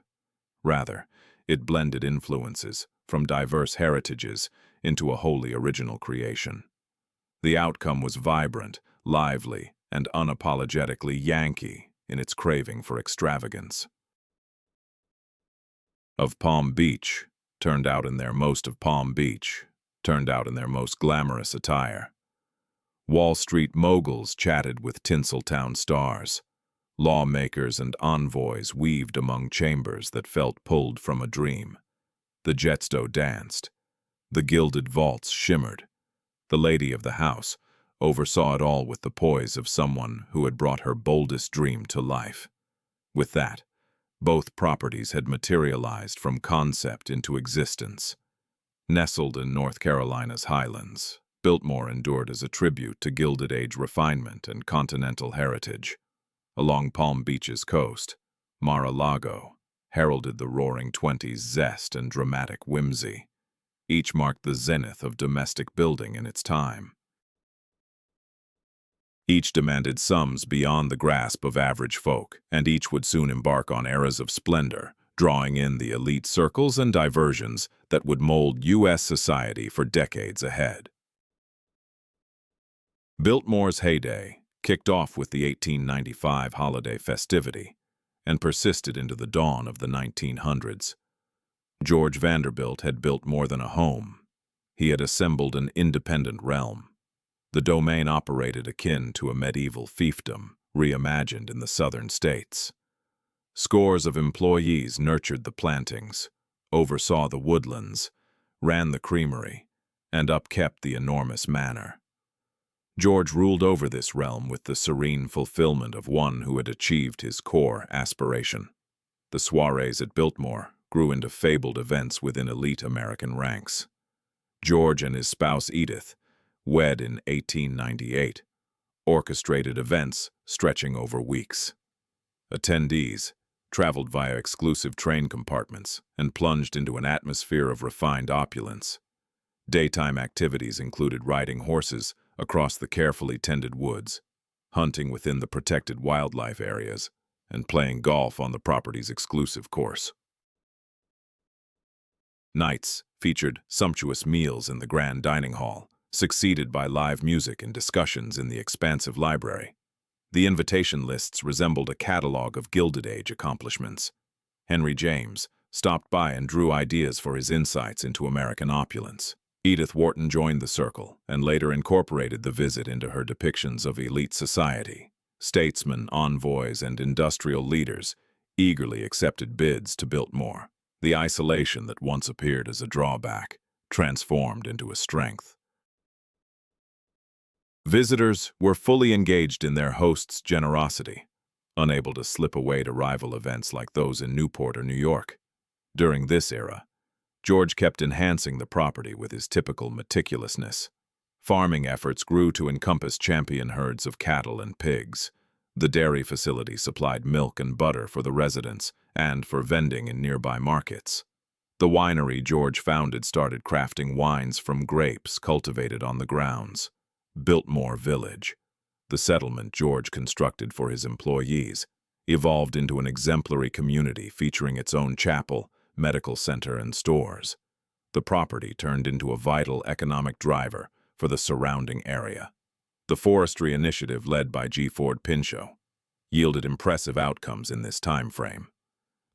Rather, it blended influences from diverse heritages into a wholly original creation. The outcome was vibrant, lively, and unapologetically Yankee in its craving for extravagance. Of Palm Beach turned out in their most glamorous attire. Wall Street moguls chatted with Tinseltown stars. Lawmakers and envoys weaved among chambers that felt pulled from a dream. The jetsto danced. The gilded vaults shimmered. The lady of the house oversaw it all with the poise of someone who had brought her boldest dream to life. With that, both properties had materialized from concept into existence. Nestled in North Carolina's highlands, Biltmore endured as a tribute to Gilded Age refinement and continental heritage. Along Palm Beach's coast, Mar-a-Lago heralded the Roaring Twenties' zest and dramatic whimsy. Each marked the zenith of domestic building in its time. Each demanded sums beyond the grasp of average folk, and each would soon embark on eras of splendor, drawing in the elite circles and diversions that would mold U.S. society for decades ahead. Biltmore's heyday kicked off with the 1895 holiday festivity and persisted into the dawn of the 1900s. George Vanderbilt had built more than a home. He had assembled an independent realm. The domain operated akin to a medieval fiefdom, reimagined in the southern states. Scores of employees nurtured the plantings, oversaw the woodlands, ran the creamery, and upkept the enormous manor. George ruled over this realm with the serene fulfillment of one who had achieved his core aspiration. The soirees at Biltmore grew into fabled events within elite American ranks. George and his spouse Edith, wed in 1898, orchestrated events stretching over weeks. Attendees traveled via exclusive train compartments and plunged into an atmosphere of refined opulence. Daytime activities included riding horses across the carefully tended woods, hunting within the protected wildlife areas, and playing golf on the property's exclusive course. Nights featured sumptuous meals in the grand dining hall, succeeded by live music and discussions in the expansive library. The invitation lists resembled a catalog of Gilded Age accomplishments. Henry James stopped by and drew ideas for his insights into American opulence. Edith Wharton joined the circle and later incorporated the visit into her depictions of elite society. Statesmen, envoys, and industrial leaders eagerly accepted bids to Biltmore. The isolation that once appeared as a drawback transformed into a strength. Visitors were fully engaged in their host's generosity, unable to slip away to rival events like those in Newport or New York. During this era, George kept enhancing the property with his typical meticulousness. Farming efforts grew to encompass champion herds of cattle and pigs. The dairy facility supplied milk and butter for the residents and for vending in nearby markets. The winery George founded started crafting wines from grapes cultivated on the grounds. Biltmore Village, the settlement George constructed for his employees, evolved into an exemplary community featuring its own chapel, medical center, and stores. The property turned into a vital economic driver for the surrounding area. The forestry initiative led by G. Ford Pinchot yielded impressive outcomes in this time frame.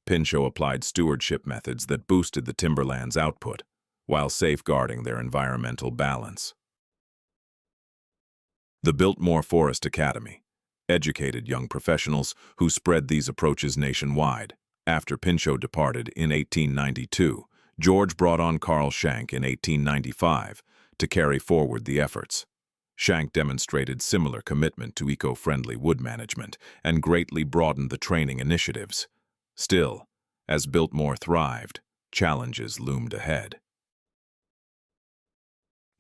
Pinchot applied stewardship methods that boosted the timberland's output while safeguarding their environmental balance. The Biltmore Forest Academy educated young professionals who spread these approaches nationwide. After Pinchot departed in 1892, George brought on Carl Schenck in 1895 to carry forward the efforts. Schenck demonstrated similar commitment to eco-friendly wood management and greatly broadened the training initiatives. Still, as Biltmore thrived, challenges loomed ahead.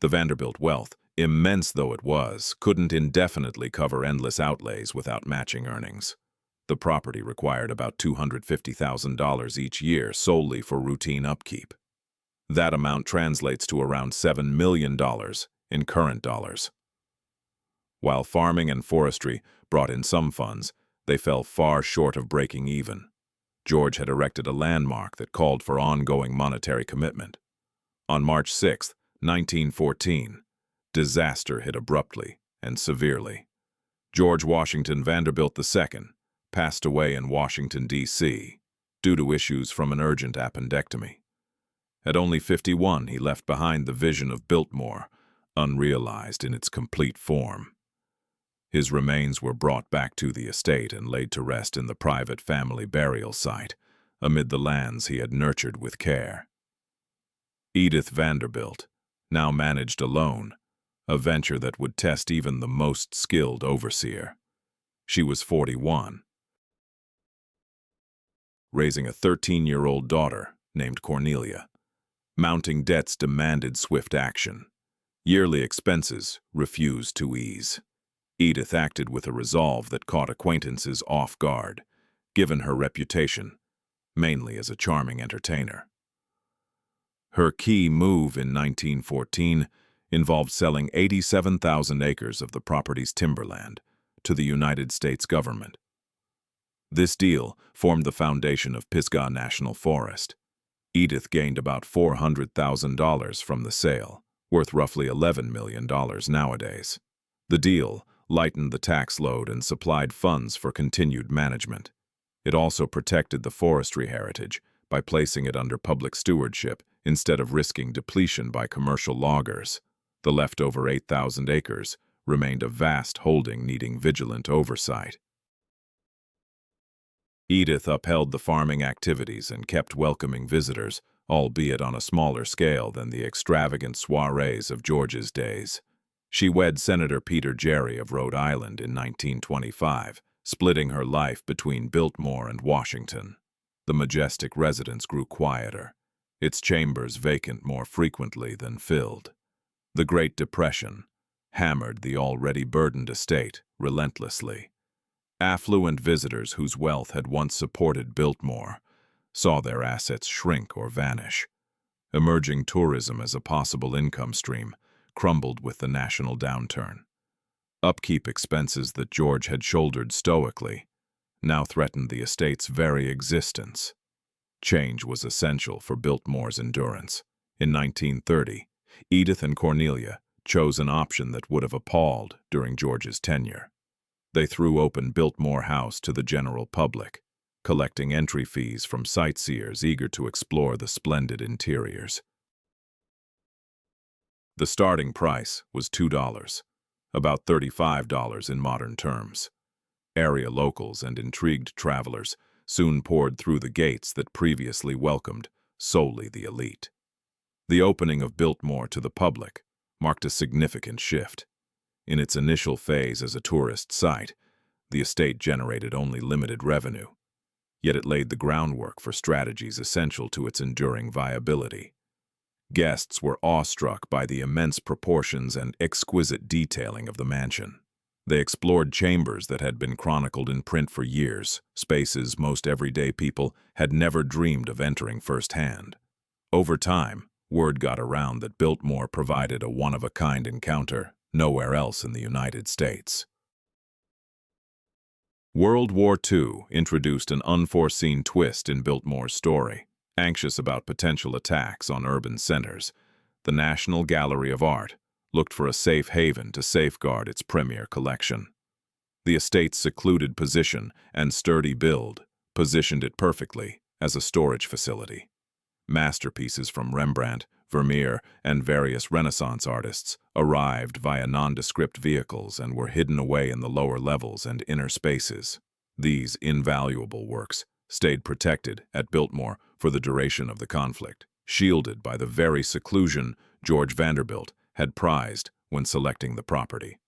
The Vanderbilt wealth, immense though it was, couldn't indefinitely cover endless outlays without matching earnings. The property required about $250,000 each year solely for routine upkeep. That amount translates to around $7 million in current dollars. While farming and forestry brought in some funds, they fell far short of breaking even. George had erected a landmark that called for ongoing monetary commitment. On March 6, 1914, disaster hit abruptly and severely. George Washington Vanderbilt II passed away in Washington, D.C., due to issues from an urgent appendectomy. At only 51, he left behind the vision of Biltmore, unrealized in its complete form. His remains were brought back to the estate and laid to rest in the private family burial site, amid the lands he had nurtured with care. Edith Vanderbilt now managed alone, a venture that would test even the most skilled overseer. She was 41, raising a 13-year-old daughter named Cornelia. Mounting debts demanded swift action. Yearly expenses refused to ease. Edith acted with a resolve that caught acquaintances off guard, given her reputation, mainly as a charming entertainer. Her key move in 1914 involved selling 87,000 acres of the property's timberland to the United States government. This deal formed the foundation of Pisgah National Forest. Edith gained about $400,000 from the sale, worth roughly $11 million nowadays. The deal lightened the tax load and supplied funds for continued management. It also protected the forestry heritage by placing it under public stewardship instead of risking depletion by commercial loggers. The leftover 8,000 acres remained a vast holding needing vigilant oversight. Edith upheld the farming activities and kept welcoming visitors, albeit on a smaller scale than the extravagant soirees of George's days. She wed Senator Peter Gerry of Rhode Island in 1925, splitting her life between Biltmore and Washington. The majestic residence grew quieter, its chambers vacant more frequently than filled. The Great Depression hammered the already burdened estate relentlessly. Affluent visitors whose wealth had once supported Biltmore saw their assets shrink or vanish. Emerging tourism as a possible income stream crumbled with the national downturn. Upkeep expenses that George had shouldered stoically now threatened the estate's very existence. Change was essential for Biltmore's endurance. In 1930, Edith and Cornelia chose an option that would have appalled during George's tenure. They threw open Biltmore House to the general public, collecting entry fees from sightseers eager to explore the splendid interiors. The starting price was $2, about $35 in modern terms. Area locals and intrigued travelers soon poured through the gates that previously welcomed solely the elite. The opening of Biltmore to the public marked a significant shift. In its initial phase as a tourist site, the estate generated only limited revenue, yet it laid the groundwork for strategies essential to its enduring viability. Guests were awestruck by the immense proportions and exquisite detailing of the mansion. They explored chambers that had been chronicled in print for years, spaces most everyday people had never dreamed of entering firsthand. Over time, word got around that Biltmore provided a one-of-a-kind encounter nowhere else in the United States. World War II introduced an unforeseen twist in Biltmore's story. Anxious about potential attacks on urban centers, the National Gallery of Art looked for a safe haven to safeguard its premier collection. The estate's secluded position and sturdy build positioned it perfectly as a storage facility. Masterpieces from Rembrandt, Vermeer, and various Renaissance artists arrived via nondescript vehicles and were hidden away in the lower levels and inner spaces. These invaluable works stayed protected at Biltmore for the duration of the conflict, shielded by the very seclusion George Vanderbilt had prized when selecting the property.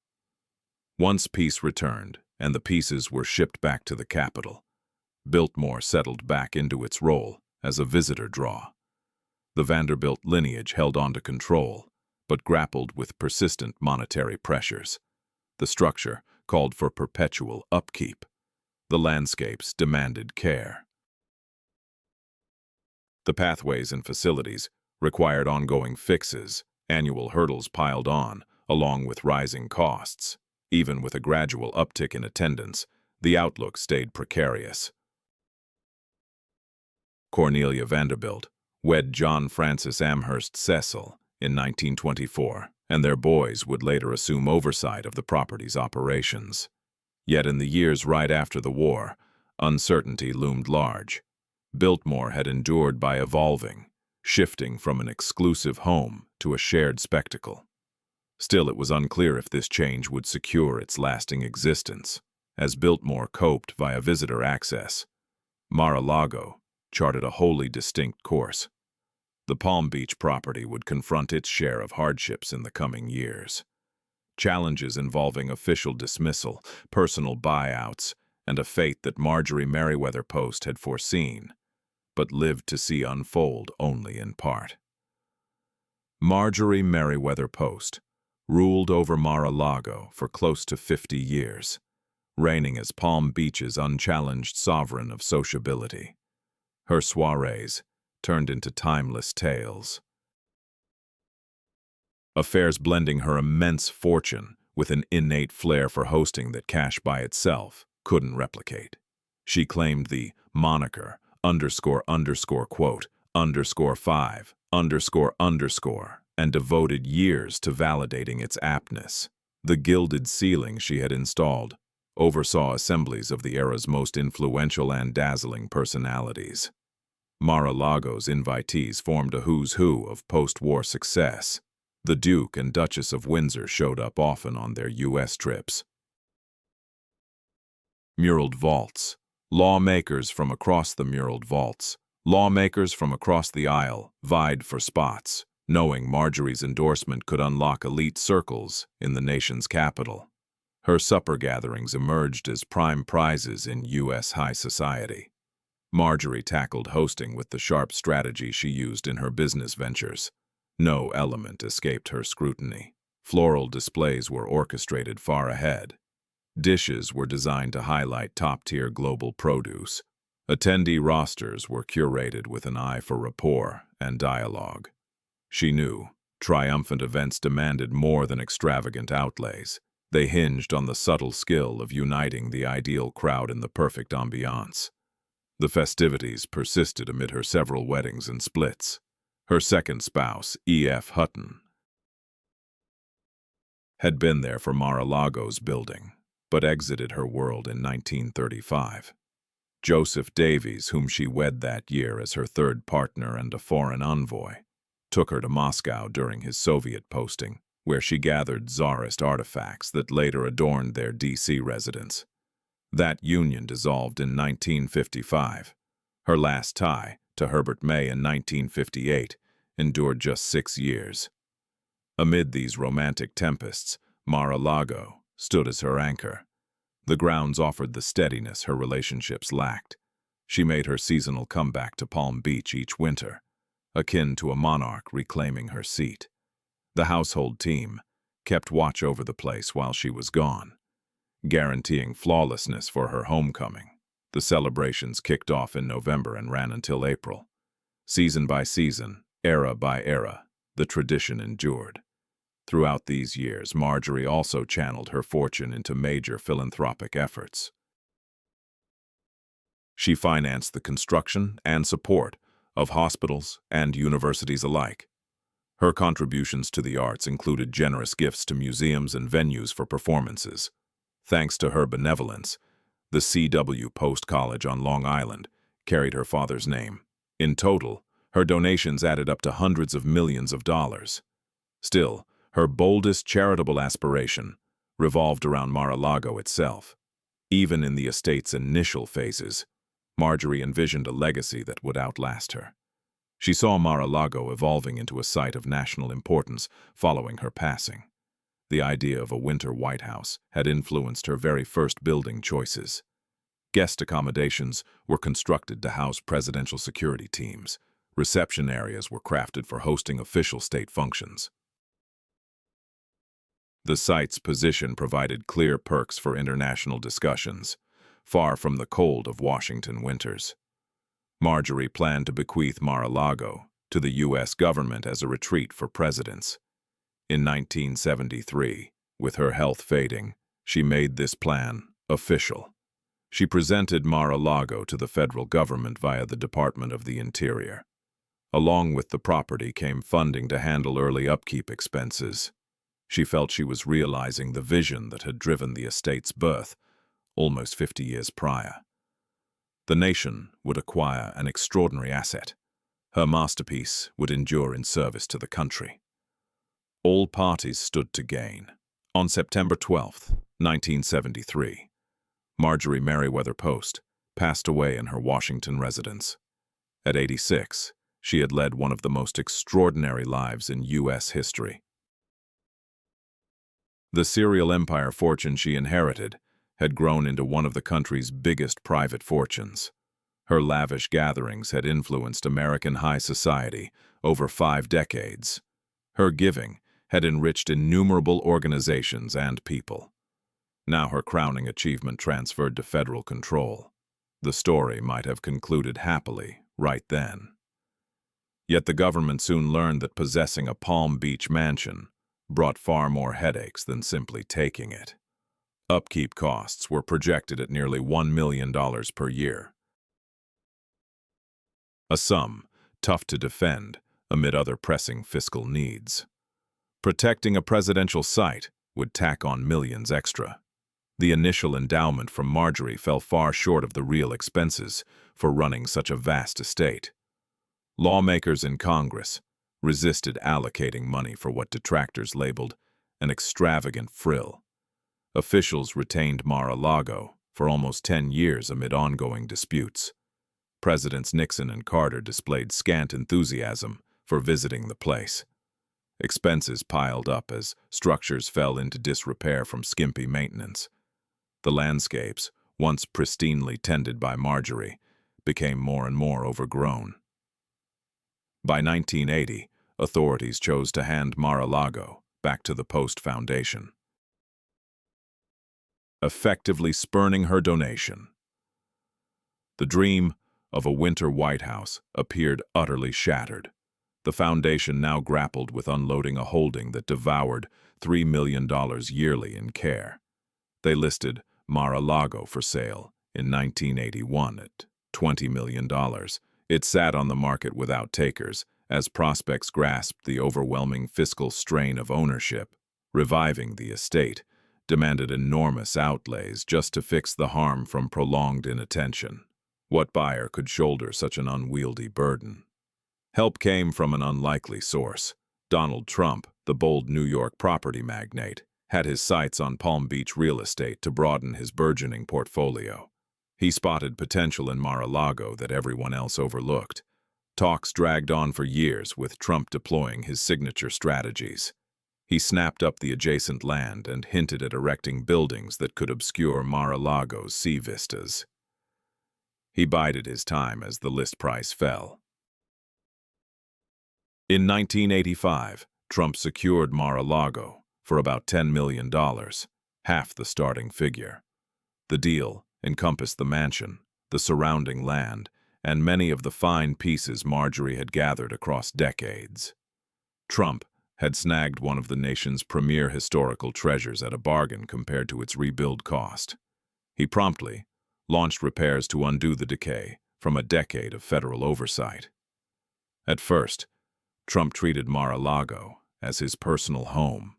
Once peace returned and the pieces were shipped back to the capital, Biltmore settled back into its role as a visitor draw. The Vanderbilt lineage held on to control, but grappled with persistent monetary pressures. The structure called for perpetual upkeep. The landscapes demanded care. The pathways and facilities required ongoing fixes. Annual hurdles piled on, along with rising costs. Even with a gradual uptick in attendance, the outlook stayed precarious. Cornelia Vanderbilt wed John Francis Amherst Cecil in 1924, and their boys would later assume oversight of the property's operations. Yet in the years right after the war, uncertainty loomed large. Biltmore had endured by evolving, shifting from an exclusive home to a shared spectacle. Still, it was unclear if this change would secure its lasting existence. As Biltmore coped via visitor access, Mar-a-Lago charted a wholly distinct course. The Palm Beach property would confront its share of hardships in the coming years. Challenges involving official dismissal, personal buyouts, and a fate that Marjorie Merriweather Post had foreseen, but lived to see unfold only in part. Marjorie Merriweather Post ruled over Mar-a-Lago for close to 50 years, reigning as Palm Beach's unchallenged sovereign of sociability. Her soirees turned into timeless tales. Affairs blending her immense fortune with an innate flair for hosting that cash by itself couldn't replicate. She claimed the moniker __quote _5 and devoted years to validating its aptness. The gilded ceiling she had installed oversaw assemblies of the era's most influential and dazzling personalities. Mar-a-Lago's invitees formed a who's who of post-war success. The Duke and Duchess of Windsor showed up often on their U.S. trips. Muraled vaults, Lawmakers from across the muraled vaults, lawmakers from across the aisle vied for spots, knowing Marjorie's endorsement could unlock elite circles in the nation's capital. Her supper gatherings emerged as prime prizes in U.S. high society. Marjorie tackled hosting with the sharp strategy she used in her business ventures. No element escaped her scrutiny. Floral displays were orchestrated far ahead. Dishes were designed to highlight top-tier global produce. Attendee rosters were curated with an eye for rapport and dialogue. She knew triumphant events demanded more than extravagant outlays. They hinged on the subtle skill of uniting the ideal crowd in the perfect ambiance. The festivities persisted amid her several weddings and splits. Her second spouse, E.F. Hutton, had been there for Mar-a-Lago's building, but exited her world in 1935. Joseph Davies, whom she wed that year as her third partner and a foreign envoy, took her to Moscow during his Soviet posting, where she gathered Tsarist artifacts that later adorned their D.C. residence. That union dissolved in 1955. Her last tie, to Herbert May in 1958, endured just 6 years. Amid these romantic tempests, Mar-a-Lago stood as her anchor. The grounds offered the steadiness her relationships lacked. She made her seasonal comeback to Palm Beach each winter, akin to a monarch reclaiming her seat. The household team kept watch over the place while she was gone, guaranteeing flawlessness for her homecoming. The celebrations kicked off in November and ran until April. Season by season, era by era, the tradition endured. Throughout these years, Marjorie also channeled her fortune into major philanthropic efforts. She financed the construction and support of hospitals and universities alike. Her contributions to the arts included generous gifts to museums and venues for performances. Thanks to her benevolence, the C.W. Post College on Long Island carried her father's name. In total, her donations added up to hundreds of millions of dollars. Still, her boldest charitable aspiration revolved around Mar-a-Lago itself. Even in the estate's initial phases, Marjorie envisioned a legacy that would outlast her. She saw Mar-a-Lago evolving into a site of national importance following her passing. The idea of a winter White House had influenced her very first building choices. Guest accommodations were constructed to house presidential security teams. Reception areas were crafted for hosting official state functions. The site's position provided clear perks for international discussions, far from the cold of Washington winters. Marjorie planned to bequeath Mar-a-Lago to the U.S. government as a retreat for presidents. In 1973, with her health fading, she made this plan official. She presented Mar-a-Lago to the federal government via the Department of the Interior. Along with the property came funding to handle early upkeep expenses. She felt she was realizing the vision that had driven the estate's birth almost 50 years prior. The nation would acquire an extraordinary asset. Her masterpiece would endure in service to the country. All parties stood to gain. On September 12, 1973, Marjorie Merriweather Post passed away in her Washington residence. At 86, she had led one of the most extraordinary lives in U.S. history. The serial empire fortune she inherited had grown into one of the country's biggest private fortunes. Her lavish gatherings had influenced American high society over 5 decades. Her giving had enriched innumerable organizations and people. Now her crowning achievement transferred to federal control. The story might have concluded happily right then. Yet the government soon learned that possessing a Palm Beach mansion brought far more headaches than simply taking it. Upkeep costs were projected at nearly $1 million per year. A sum tough to defend amid other pressing fiscal needs. Protecting a presidential site would tack on millions extra. The initial endowment from Marjorie fell far short of the real expenses for running such a vast estate. Lawmakers in Congress resisted allocating money for what detractors labeled an extravagant frill. Officials retained Mar-a-Lago for almost 10 years amid ongoing disputes. Presidents Nixon and Carter displayed scant enthusiasm for visiting the place. Expenses piled up as structures fell into disrepair from skimpy maintenance. The landscapes, once pristinely tended by Marjorie, became more and more overgrown. By 1980, authorities chose to hand Mar-a-Lago back to the Post Foundation, effectively spurning her donation. The dream of a winter White House appeared utterly shattered. The foundation now grappled with unloading a holding that devoured $3 million yearly in care. They listed Mar-a-Lago for sale in 1981 at $20 million. It sat on the market without takers as prospects grasped the overwhelming fiscal strain of ownership. Reviving the estate demanded enormous outlays just to fix the harm from prolonged inattention. What buyer could shoulder such an unwieldy burden? Help came from an unlikely source. Donald Trump, the bold New York property magnate, had his sights on Palm Beach real estate to broaden his burgeoning portfolio. He spotted potential in Mar-a-Lago that everyone else overlooked. Talks dragged on for years, with Trump deploying his signature strategies. He snapped up the adjacent land and hinted at erecting buildings that could obscure Mar-a-Lago's sea vistas. He bided his time as the list price fell. In 1985, Trump secured Mar-a-Lago for about $10 million, half the starting figure. The deal encompassed the mansion, the surrounding land, and many of the fine pieces Marjorie had gathered across decades. Trump had snagged one of the nation's premier historical treasures at a bargain compared to its rebuild cost. He promptly launched repairs to undo the decay from a decade of federal oversight. At first, Trump treated Mar-a-Lago as his personal home,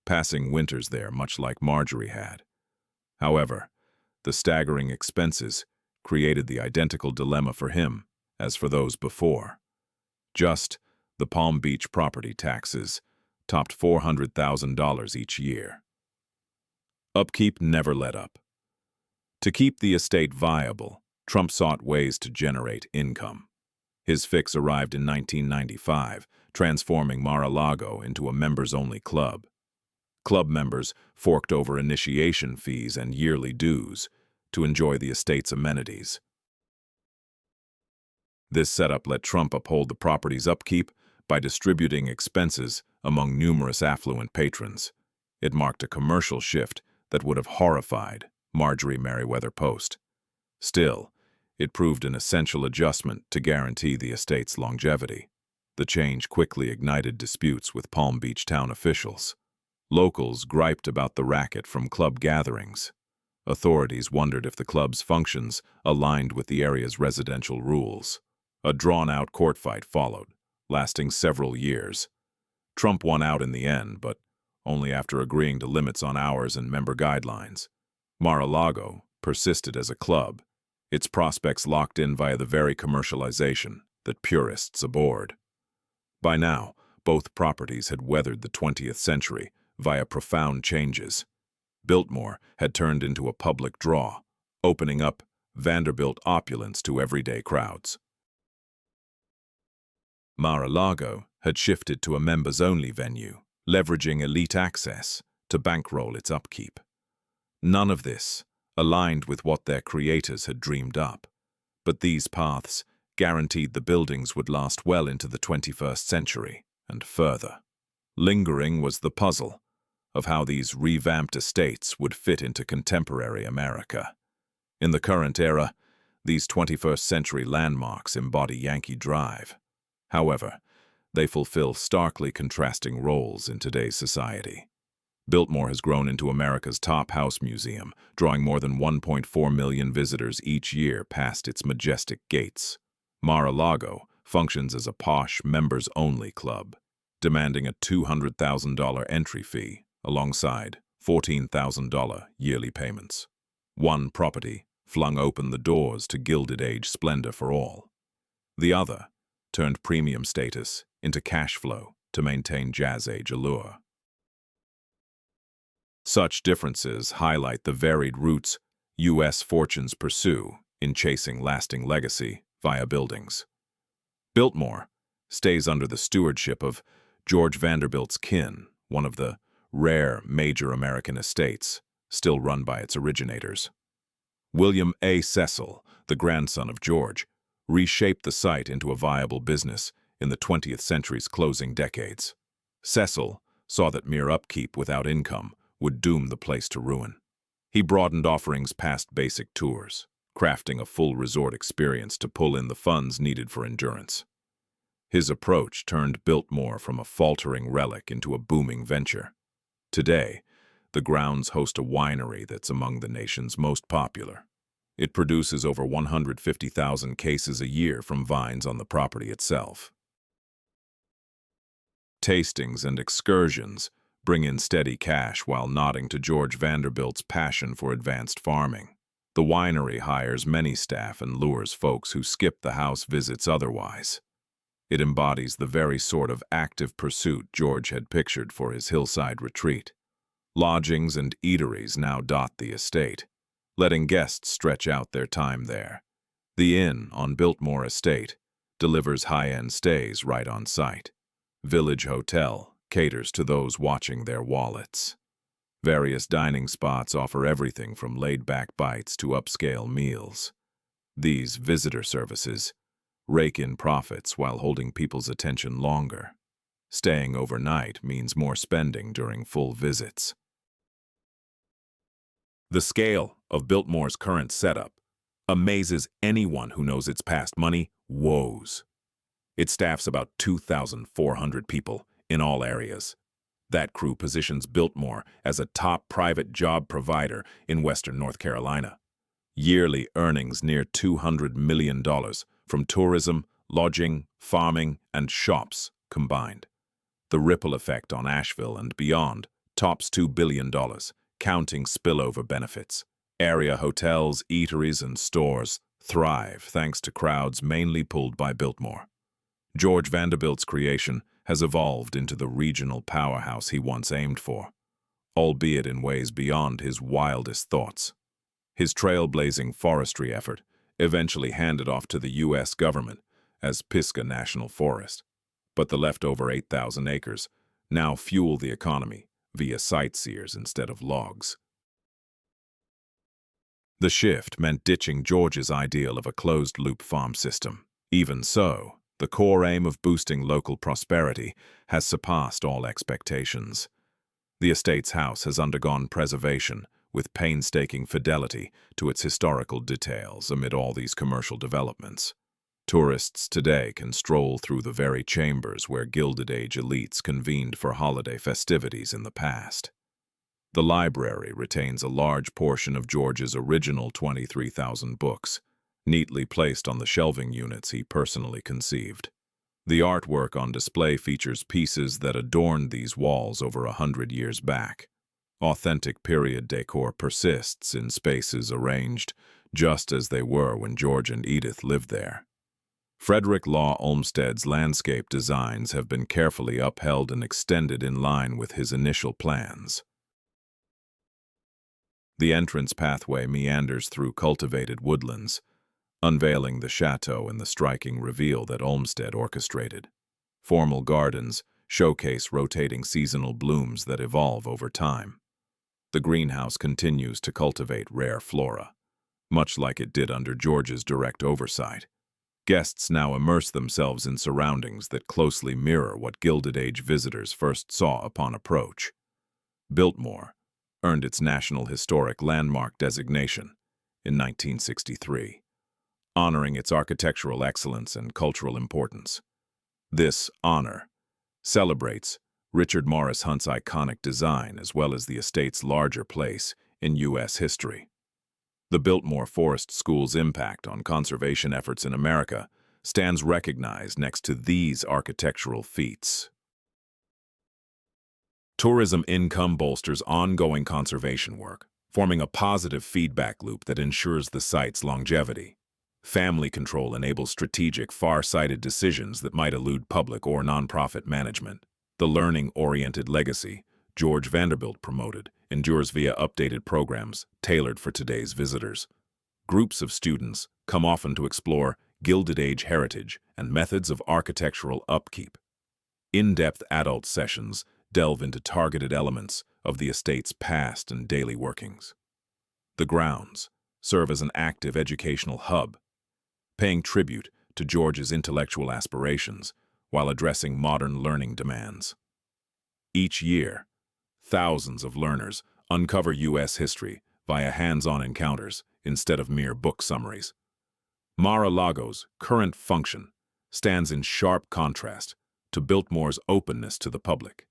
passing winters there much like Marjorie had. However, the staggering expenses created the identical dilemma for him as for those before. Just the Palm Beach property taxes topped $400,000 each year. Upkeep never let up. To keep the estate viable, Trump sought ways to generate income. His fix arrived in 1995, transforming Mar-a-Lago into a members-only club. Club members forked over initiation fees and yearly dues to enjoy the estate's amenities. This setup let Trump uphold the property's upkeep by distributing expenses among numerous affluent patrons. It marked a commercial shift that would have horrified Marjorie Merriweather Post. Still, it proved an essential adjustment to guarantee the estate's longevity. The change quickly ignited disputes with Palm Beach town officials. Locals griped about the racket from club gatherings. Authorities wondered if the club's functions aligned with the area's residential rules. A drawn-out court fight followed, lasting several years. Trump won out in the end, but only after agreeing to limits on hours and member guidelines. Mar-a-Lago persisted as a club, its prospects locked in via the very commercialization that purists abhorred. By now, both properties had weathered the 20th century via profound changes. Biltmore had turned into a public draw, opening up Vanderbilt opulence to everyday crowds. Mar-a-Lago had shifted to a members-only venue, leveraging elite access to bankroll its upkeep. None of this aligned with what their creators had dreamed up, but these paths guaranteed the buildings would last well into the 21st century and further. Lingering was the puzzle of how these revamped estates would fit into contemporary America. In the current era, these 21st century landmarks embody Yankee Drive. However, they fulfill starkly contrasting roles in today's society. Biltmore has grown into America's top house museum, drawing more than 1.4 million visitors each year past its majestic gates. Mar-a-Lago functions as a posh, members-only club, demanding a $200,000 entry fee alongside $14,000 yearly payments. One property flung open the doors to Gilded Age splendor for all. The other turned premium status into cash flow to maintain Jazz Age allure. Such differences highlight the varied routes U.S. fortunes pursue in chasing lasting legacy via buildings. Biltmore stays under the stewardship of George Vanderbilt's kin, one of the rare major American estates still run by its originators. William A. Cecil, the grandson of George, reshaped the site into a viable business in the 20th century's closing decades. Cecil saw that mere upkeep without income would doom the place to ruin. He broadened offerings past basic tours, crafting a full resort experience to pull in the funds needed for endurance. His approach turned Biltmore from a faltering relic into a booming venture. Today, the grounds host a winery that's among the nation's most popular. It produces over 150,000 cases a year from vines on the property itself. Tastings and excursions bring in steady cash while nodding to George Vanderbilt's passion for advanced farming. The winery hires many staff and lures folks who skip the house visits otherwise. It embodies the very sort of active pursuit George had pictured for his hillside retreat. Lodgings and eateries now dot the estate, letting guests stretch out their time there. The inn on Biltmore Estate delivers high-end stays right on site. Village Hotel caters to those watching their wallets. Various dining spots offer everything from laid-back bites to upscale meals. These visitor services rake in profits while holding people's attention longer. Staying overnight means more spending during full visits. The scale of Biltmore's current setup amazes anyone who knows its past money woes. It staffs about 2,400 people in all areas. That crew positions Biltmore as a top private job provider in western North Carolina. Yearly earnings near $200 million from tourism, lodging, farming, and shops combined. The ripple effect on Asheville and beyond tops $2 billion, counting spillover benefits. Area hotels, eateries, and stores thrive thanks to crowds mainly pulled by Biltmore. George Vanderbilt's creation has evolved into the regional powerhouse he once aimed for, albeit in ways beyond his wildest thoughts. His trailblazing forestry effort eventually handed off to the U.S. government as Pisgah National Forest, but the leftover 8,000 acres now fuel the economy via sightseers instead of logs. The shift meant ditching George's ideal of a closed-loop farm system. Even so, the core aim of boosting local prosperity has surpassed all expectations. The estate's house has undergone preservation with painstaking fidelity to its historical details amid all these commercial developments. Tourists today can stroll through the very chambers where Gilded Age elites convened for holiday festivities in the past. The library retains a large portion of George's original 23,000 books, neatly placed on the shelving units he personally conceived. The artwork on display features pieces that adorned these walls over 100 years back. Authentic period decor persists in spaces arranged just as they were when George and Edith lived there. Frederick Law Olmsted's landscape designs have been carefully upheld and extended in line with his initial plans. The entrance pathway meanders through cultivated woodlands, unveiling the chateau and the striking reveal that Olmsted orchestrated. Formal gardens showcase rotating seasonal blooms that evolve over time. The greenhouse continues to cultivate rare flora, much like it did under George's direct oversight. Guests now immerse themselves in surroundings that closely mirror what Gilded Age visitors first saw upon approach. Biltmore earned its National Historic Landmark designation in 1963, honoring its architectural excellence and cultural importance. This honor celebrates Richard Morris Hunt's iconic design as well as the estate's larger place in U.S. history. The Biltmore Forest School's impact on conservation efforts in America stands recognized next to these architectural feats. Tourism income bolsters ongoing conservation work, forming a positive feedback loop that ensures the site's longevity. Family control enables strategic, far-sighted decisions that might elude public or nonprofit management. The learning-oriented legacy George Vanderbilt promoted endures via updated programs tailored for today's visitors. Groups of students come often to explore Gilded Age heritage and methods of architectural upkeep. In-depth adult sessions delve into targeted elements of the estate's past and daily workings. The grounds serve as an active educational hub, paying tribute to George's intellectual aspirations while addressing modern learning demands. Each year, thousands of learners uncover U.S. history via hands-on encounters instead of mere book summaries. Mar-a-Lago's current function stands in sharp contrast to Biltmore's openness to the public.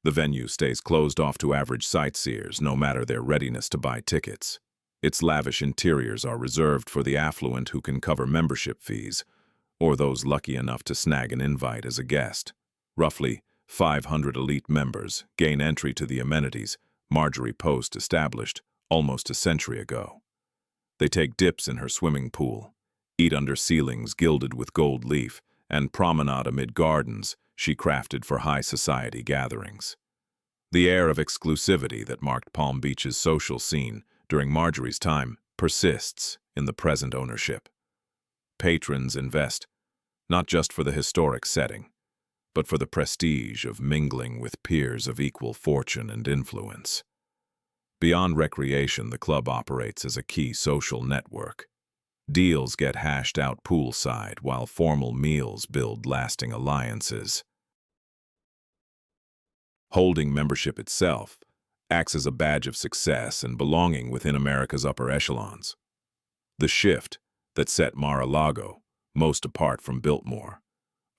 The venue stays closed off to average sightseers, no matter their readiness to buy tickets. Its lavish interiors are reserved for the affluent who can cover membership fees, or those lucky enough to snag an invite as a guest. Roughly 500 elite members gain entry to the amenities Marjorie Post established almost a century ago. They take dips in her swimming pool, eat under ceilings gilded with gold leaf, and promenade amid gardens she crafted for high society gatherings. The air of exclusivity that marked Palm Beach's social scene during Marjorie's time persists in the present ownership. Patrons invest not just for the historic setting, but for the prestige of mingling with peers of equal fortune and influence. Beyond recreation, the club operates as a key social network. Deals get hashed out poolside, while formal meals build lasting alliances. Holding membership itself acts as a badge of success and belonging within America's upper echelons. The shift that set Mar-a-Lago most apart from Biltmore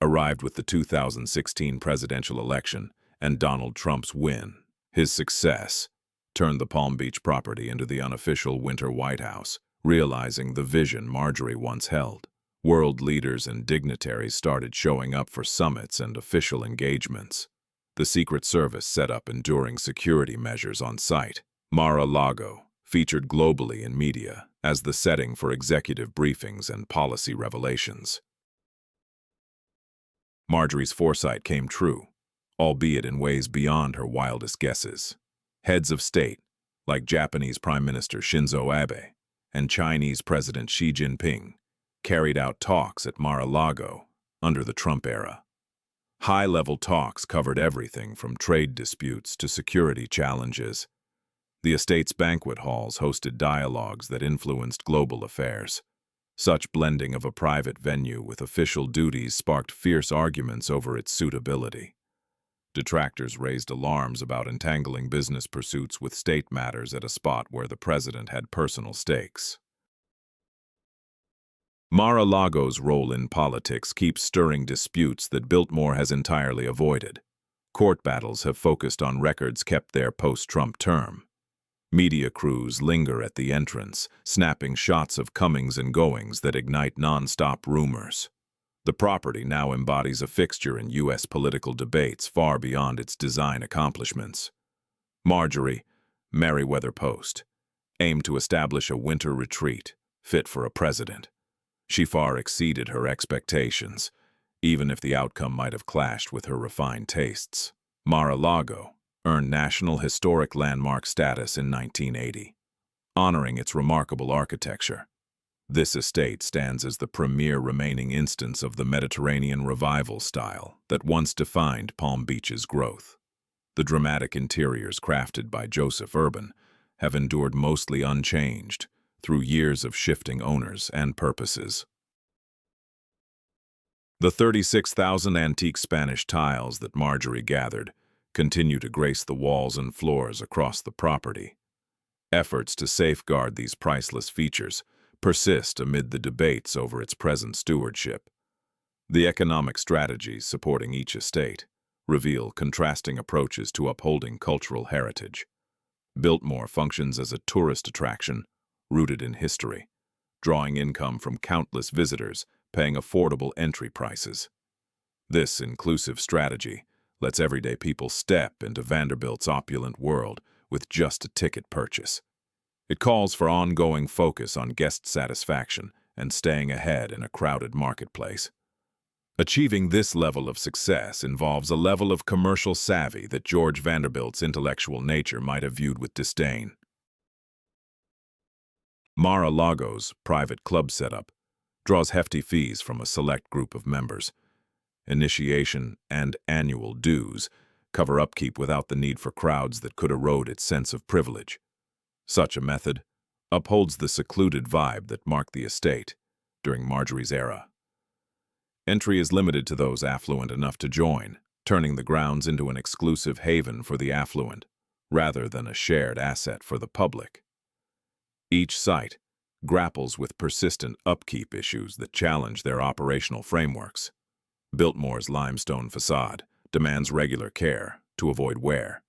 arrived with the 2016 presidential election and Donald Trump's win. His success turned the Palm Beach property into the unofficial winter White House, realizing the vision Marjorie once held. World leaders and dignitaries started showing up for summits and official engagements. The Secret Service set up enduring security measures on site. Mar-a-Lago featured globally in media as the setting for executive briefings and policy revelations. Marjorie's foresight came true, albeit in ways beyond her wildest guesses. Heads of state, like Japanese Prime Minister Shinzo Abe and Chinese President Xi Jinping, carried out talks at Mar-a-Lago under the Trump era. High-level talks covered everything from trade disputes to security challenges. The estate's banquet halls hosted dialogues that influenced global affairs. Such blending of a private venue with official duties sparked fierce arguments over its suitability. Detractors raised alarms about entangling business pursuits with state matters at a spot where the president had personal stakes. Mar-a-Lago's role in politics keeps stirring disputes that Biltmore has entirely avoided. Court battles have focused on records kept there post-Trump term. Media crews linger at the entrance, snapping shots of comings and goings that ignite non-stop rumors. The property now embodies a fixture in U.S. political debates far beyond its design accomplishments. Marjorie, Meriwether Post, aimed to establish a winter retreat fit for a president. She far exceeded her expectations, even if the outcome might have clashed with her refined tastes. Mar-a-Lago earned National Historic Landmark status in 1980, honoring its remarkable architecture. This estate stands as the premier remaining instance of the Mediterranean revival style that once defined Palm Beach's growth. The dramatic interiors crafted by Joseph Urban have endured mostly unchanged through years of shifting owners and purposes. The 36,000 antique Spanish tiles that Marjorie gathered continue to grace the walls and floors across the property. Efforts to safeguard these priceless features persist amid the debates over its present stewardship. The economic strategies supporting each estate reveal contrasting approaches to upholding cultural heritage. Biltmore functions as a tourist attraction rooted in history, drawing income from countless visitors paying affordable entry prices. This inclusive strategy lets everyday people step into Vanderbilt's opulent world with just a ticket purchase. It calls for ongoing focus on guest satisfaction and staying ahead in a crowded marketplace. Achieving this level of success involves a level of commercial savvy that George Vanderbilt's intellectual nature might have viewed with disdain. Mar-a-Lago's private club setup draws hefty fees from a select group of members. Initiation and annual dues cover upkeep without the need for crowds that could erode its sense of privilege. Such a method upholds the secluded vibe that marked the estate during Marjorie's era. Entry is limited to those affluent enough to join, turning the grounds into an exclusive haven for the affluent, rather than a shared asset for the public. Each site grapples with persistent upkeep issues that challenge their operational frameworks. Biltmore's limestone facade demands regular care to avoid wear.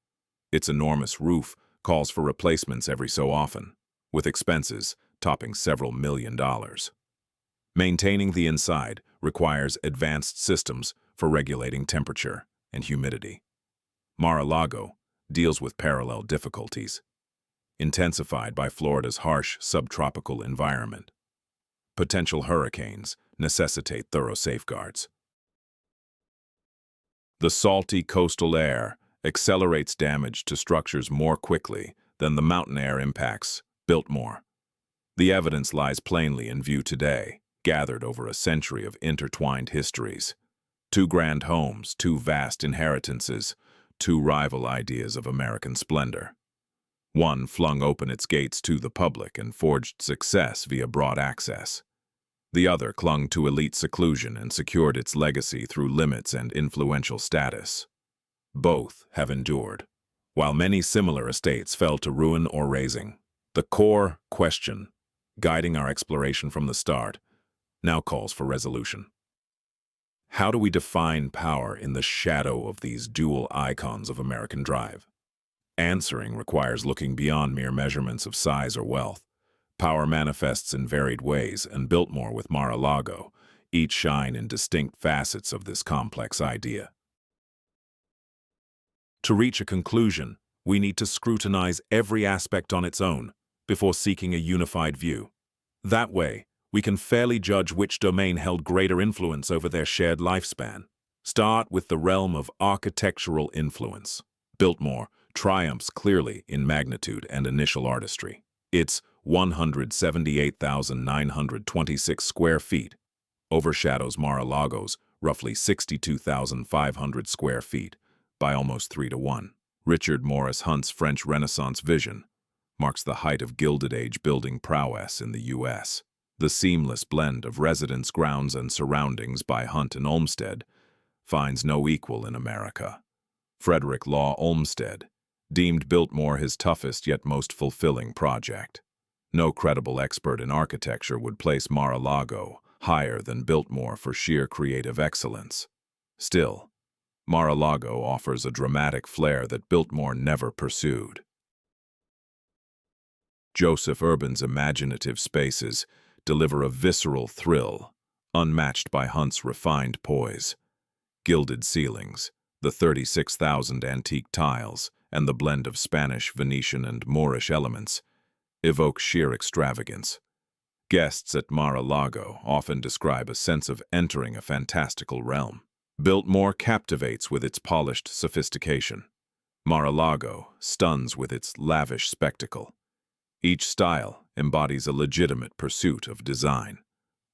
Its enormous roof calls for replacements every so often, with expenses topping several $1,000,000. Maintaining the inside requires advanced systems for regulating temperature and humidity. Mar-a-Lago deals with parallel difficulties, intensified by Florida's harsh subtropical environment. Potential hurricanes necessitate thorough safeguards. The salty coastal air accelerates damage to structures more quickly than the mountain air impacts Biltmore. The evidence lies plainly in view today, gathered over a century of intertwined histories. Two grand homes, two vast inheritances, two rival ideas of American splendor. One flung open its gates to the public and forged success via broad access. The other clung to elite seclusion and secured its legacy through limits and influential status. Both have endured, while many similar estates fell to ruin or razing. The core question, guiding our exploration from the start, now calls for resolution. How do we define power in the shadow of these dual icons of American drive? Answering requires looking beyond mere measurements of size or wealth. Power manifests in varied ways, and Biltmore with Mar-a-Lago each shine in distinct facets of this complex idea. To reach a conclusion, we need to scrutinize every aspect on its own before seeking a unified view. That way, we can fairly judge which domain held greater influence over their shared lifespan. Start with the realm of architectural influence. Biltmore triumphs clearly in magnitude and initial artistry. Its 178,926 square feet overshadows Mar-a-Lago's roughly 62,500 square feet by almost 3 to 1. Richard Morris Hunt's French Renaissance vision marks the height of Gilded Age building prowess in the U.S. The seamless blend of residence grounds and surroundings by Hunt and Olmsted finds no equal in America. Frederick Law Olmsted deemed Biltmore his toughest yet most fulfilling project. No credible expert in architecture would place Mar-a-Lago higher than Biltmore for sheer creative excellence. Still, Mar-a-Lago offers a dramatic flair that Biltmore never pursued. Joseph Urban's imaginative spaces deliver a visceral thrill, unmatched by Hunt's refined poise. Gilded ceilings, the 36,000 antique tiles, and the blend of Spanish, Venetian, and Moorish elements evoke sheer extravagance. Guests at Mar-a-Lago often describe a sense of entering a fantastical realm. Biltmore captivates with its polished sophistication. Mar-a-Lago stuns with its lavish spectacle. Each style embodies a legitimate pursuit of design.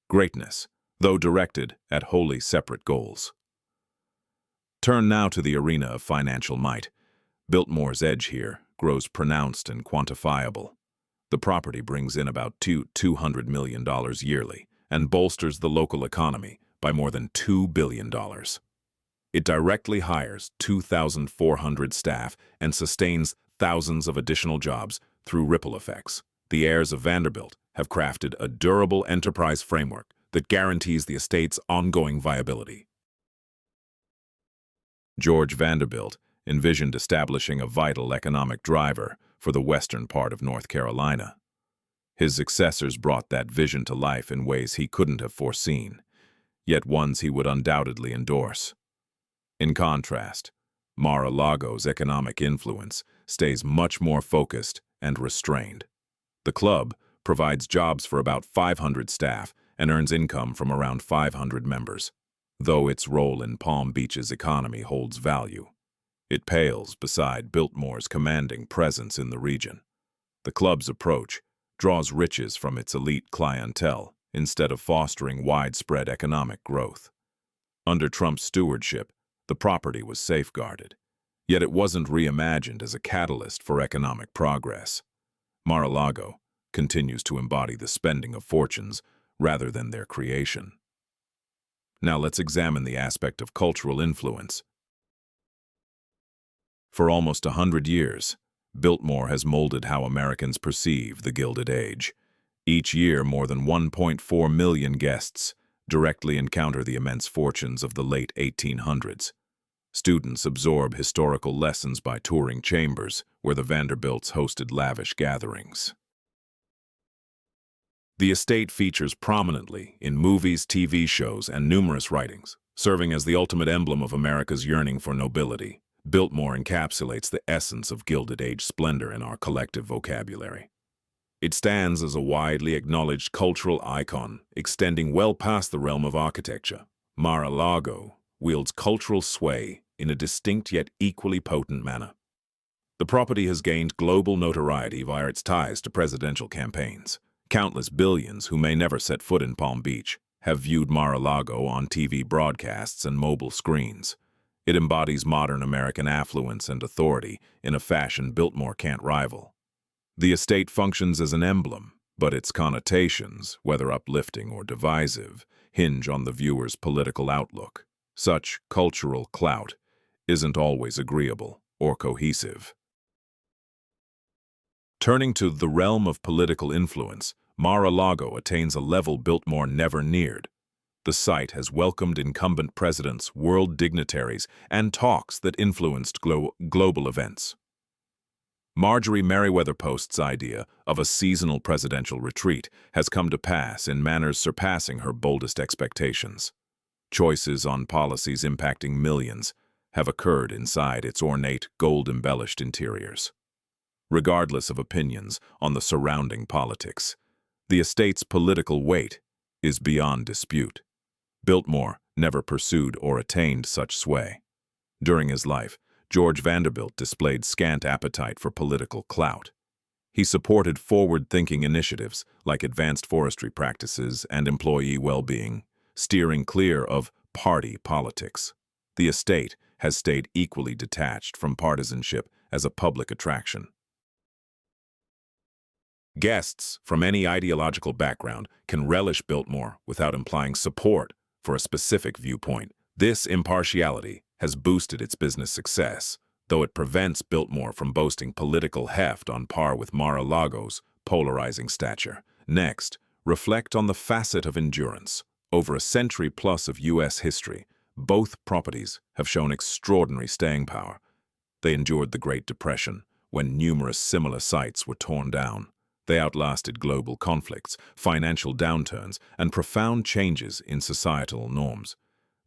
Greatness, though directed at wholly separate goals. Turn now to the arena of financial might. Biltmore's edge here grows pronounced and quantifiable. The property brings in about $200 million yearly and bolsters the local economy by more than $2 billion. It directly hires 2,400 staff and sustains thousands of additional jobs through ripple effects. The heirs of Vanderbilt have crafted a durable enterprise framework that guarantees the estate's ongoing viability. George Vanderbilt envisioned establishing a vital economic driver for the western part of North Carolina. His successors brought that vision to life in ways he couldn't have foreseen, yet ones he would undoubtedly endorse. In contrast, Mar-a-Lago's economic influence stays much more focused and restrained. The club provides jobs for about 500 staff and earns income from around 500 members. though its role in Palm Beach's economy holds value. It pales beside Biltmore's commanding presence in the region. The club's approach draws riches from its elite clientele instead of fostering widespread economic growth. Under Trump's stewardship, the property was safeguarded, yet it wasn't reimagined as a catalyst for economic progress. Mar-a-Lago continues to embody the spending of fortunes rather than their creation. Now let's examine the aspect of cultural influence. For almost 100 years, Biltmore has molded how Americans perceive the Gilded Age. Each year, more than 1.4 million guests directly encounter the immense fortunes of the late 1800s. Students absorb historical lessons by touring chambers, where the Vanderbilts hosted lavish gatherings. The estate features prominently in movies, TV shows, and numerous writings, serving as the ultimate emblem of America's yearning for nobility. Biltmore encapsulates the essence of Gilded Age splendor in our collective vocabulary. It stands as a widely acknowledged cultural icon, extending well past the realm of architecture. Mar-a-Lago wields cultural sway in a distinct yet equally potent manner. The property has gained global notoriety via its ties to presidential campaigns. Countless billions who may never set foot in Palm Beach have viewed Mar-a-Lago on TV broadcasts and mobile screens. It embodies modern American affluence and authority in a fashion Biltmore can't rival. The estate functions as an emblem, but its connotations, whether uplifting or divisive, hinge on the viewer's political outlook. Such cultural clout isn't always agreeable or cohesive. Turning to the realm of political influence, Mar-a-Lago attains a level Biltmore never neared. The site has welcomed incumbent presidents, world dignitaries, and talks that influenced global events. Marjorie Merriweather Post's idea of a seasonal presidential retreat has come to pass in manners surpassing her boldest expectations. Choices on policies impacting millions have occurred inside its ornate, gold-embellished interiors. Regardless of opinions on the surrounding politics, the estate's political weight is beyond dispute. Biltmore never pursued or attained such sway. During his life, George Vanderbilt displayed scant appetite for political clout. He supported forward-thinking initiatives like advanced forestry practices and employee well-being, steering clear of party politics. The estate has stayed equally detached from partisanship as a public attraction. Guests from any ideological background can relish Biltmore without implying support for a specific viewpoint. This impartiality has boosted its business success, though it prevents Biltmore from boasting political heft on par with Mar-a-Lago's polarizing stature. Next, reflect on the facet of endurance. Over a century plus of U.S. history, both properties have shown extraordinary staying power. They endured the Great Depression, when numerous similar sites were torn down. They outlasted global conflicts, financial downturns, and profound changes in societal norms.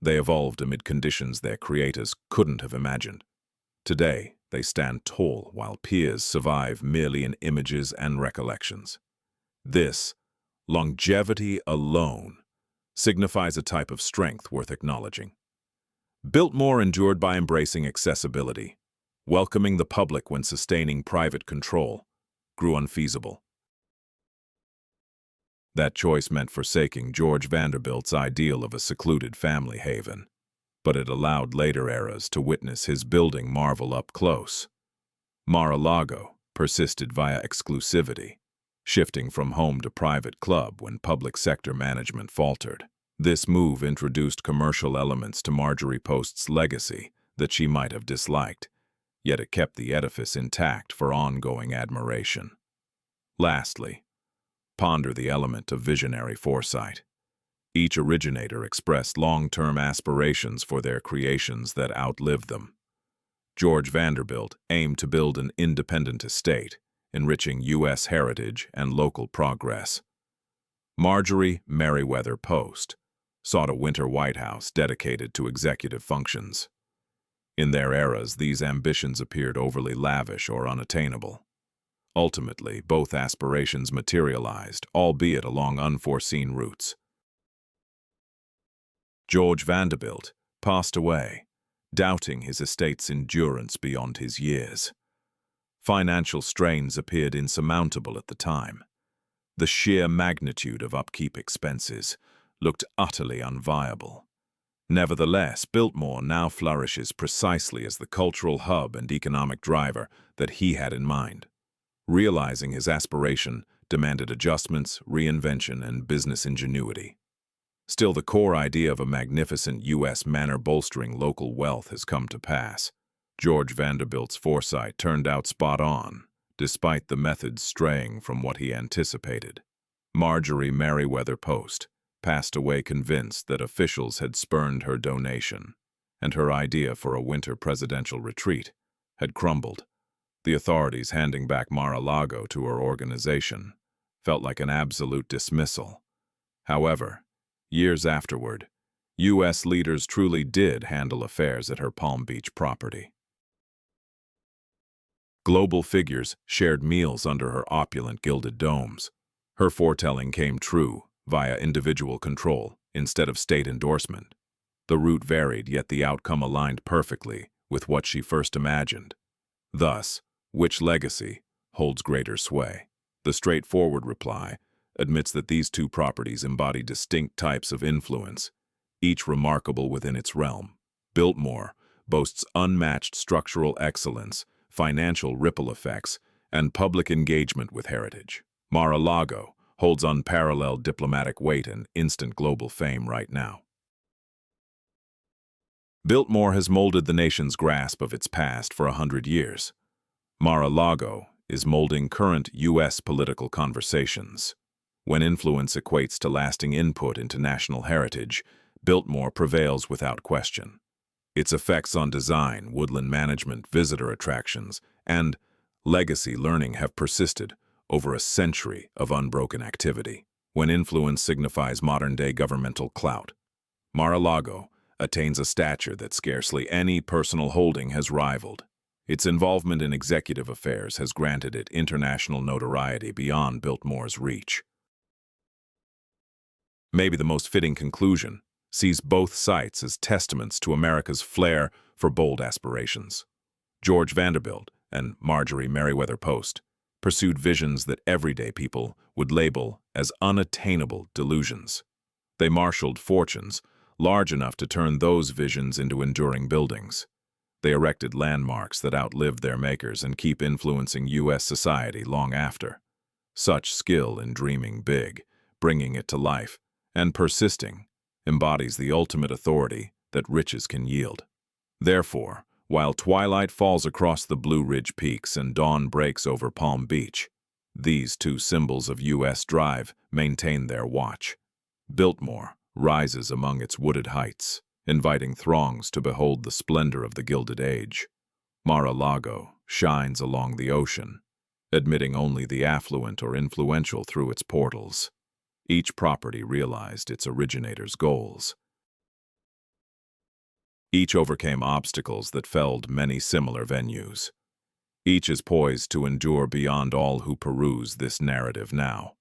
They evolved amid conditions their creators couldn't have imagined. Today, they stand tall while peers survive merely in images and recollections. This longevity alone signifies a type of strength worth acknowledging. Biltmore endured by embracing accessibility. Welcoming the public when sustaining private control grew unfeasible. That choice meant forsaking George Vanderbilt's ideal of a secluded family haven, but it allowed later eras to witness his building marvel up close. Mar-a-Lago persisted via exclusivity, shifting from home to private club when public sector management faltered. This move introduced commercial elements to Marjorie Post's legacy that she might have disliked, yet it kept the edifice intact for ongoing admiration. Lastly, ponder the element of visionary foresight. Each originator expressed long-term aspirations for their creations that outlived them. George Vanderbilt aimed to build an independent estate, enriching U.S. heritage and local progress. Marjorie Merriweather Post sought a winter White House dedicated to executive functions. In their eras, these ambitions appeared overly lavish or unattainable. Ultimately, both aspirations materialized, albeit along unforeseen routes. George Vanderbilt passed away, doubting his estate's endurance beyond his years. Financial strains appeared insurmountable at the time. The sheer magnitude of upkeep expenses looked utterly unviable. Nevertheless, Biltmore now flourishes precisely as the cultural hub and economic driver that he had in mind. Realizing his aspiration demanded adjustments, reinvention, and business ingenuity. Still, the core idea of a magnificent U.S. manor bolstering local wealth has come to pass. George Vanderbilt's foresight turned out spot on, despite the methods straying from what he anticipated. Marjorie Merriweather Post passed away convinced that officials had spurned her donation, and her idea for a winter presidential retreat had crumbled. The authorities handing back Mar-a-Lago to her organization felt like an absolute dismissal. However, years afterward, U.S. leaders truly did handle affairs at her Palm Beach property. Global figures shared meals under her opulent gilded domes. Her foretelling came true via individual control instead of state endorsement. The route varied, yet the outcome aligned perfectly with what she first imagined. Thus, which legacy holds greater sway? The straightforward reply admits that these two properties embody distinct types of influence, each remarkable within its realm. Biltmore boasts unmatched structural excellence, financial ripple effects, and public engagement with heritage. Mar-a-Lago holds unparalleled diplomatic weight and instant global fame right now. Biltmore has molded the nation's grasp of its past for 100 years. Mar-a-Lago is molding current U.S. political conversations. When influence equates to lasting input into national heritage, Biltmore prevails without question. Its effects on design, woodland management, visitor attractions, and legacy learning have persisted over a century of unbroken activity. When influence signifies modern-day governmental clout, Mar-a-Lago attains a stature that scarcely any personal holding has rivaled. Its involvement in executive affairs has granted it international notoriety beyond Biltmore's reach. Maybe the most fitting conclusion sees both sites as testaments to America's flair for bold aspirations. George Vanderbilt and Marjorie Merriweather Post pursued visions that everyday people would label as unattainable delusions. They marshaled fortunes large enough to turn those visions into enduring buildings. They erected landmarks that outlived their makers and keep influencing U.S. society long after. Such skill in dreaming big, bringing it to life, and persisting embodies the ultimate authority that riches can yield. Therefore, while twilight falls across the Blue Ridge Peaks and dawn breaks over Palm Beach, these two symbols of U.S. drive maintain their watch. Biltmore rises among its wooded heights, inviting throngs to behold the splendor of the Gilded Age. Mar-a-Lago shines along the ocean, admitting only the affluent or influential through its portals. Each property realized its originator's goals. Each overcame obstacles that felled many similar venues. Each is poised to endure beyond all who peruse this narrative now.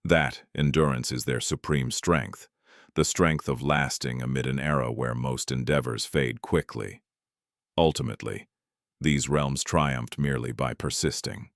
That endurance is their supreme strength, the strength of lasting amid an era where most endeavors fade quickly. Ultimately, these realms triumphed merely by persisting.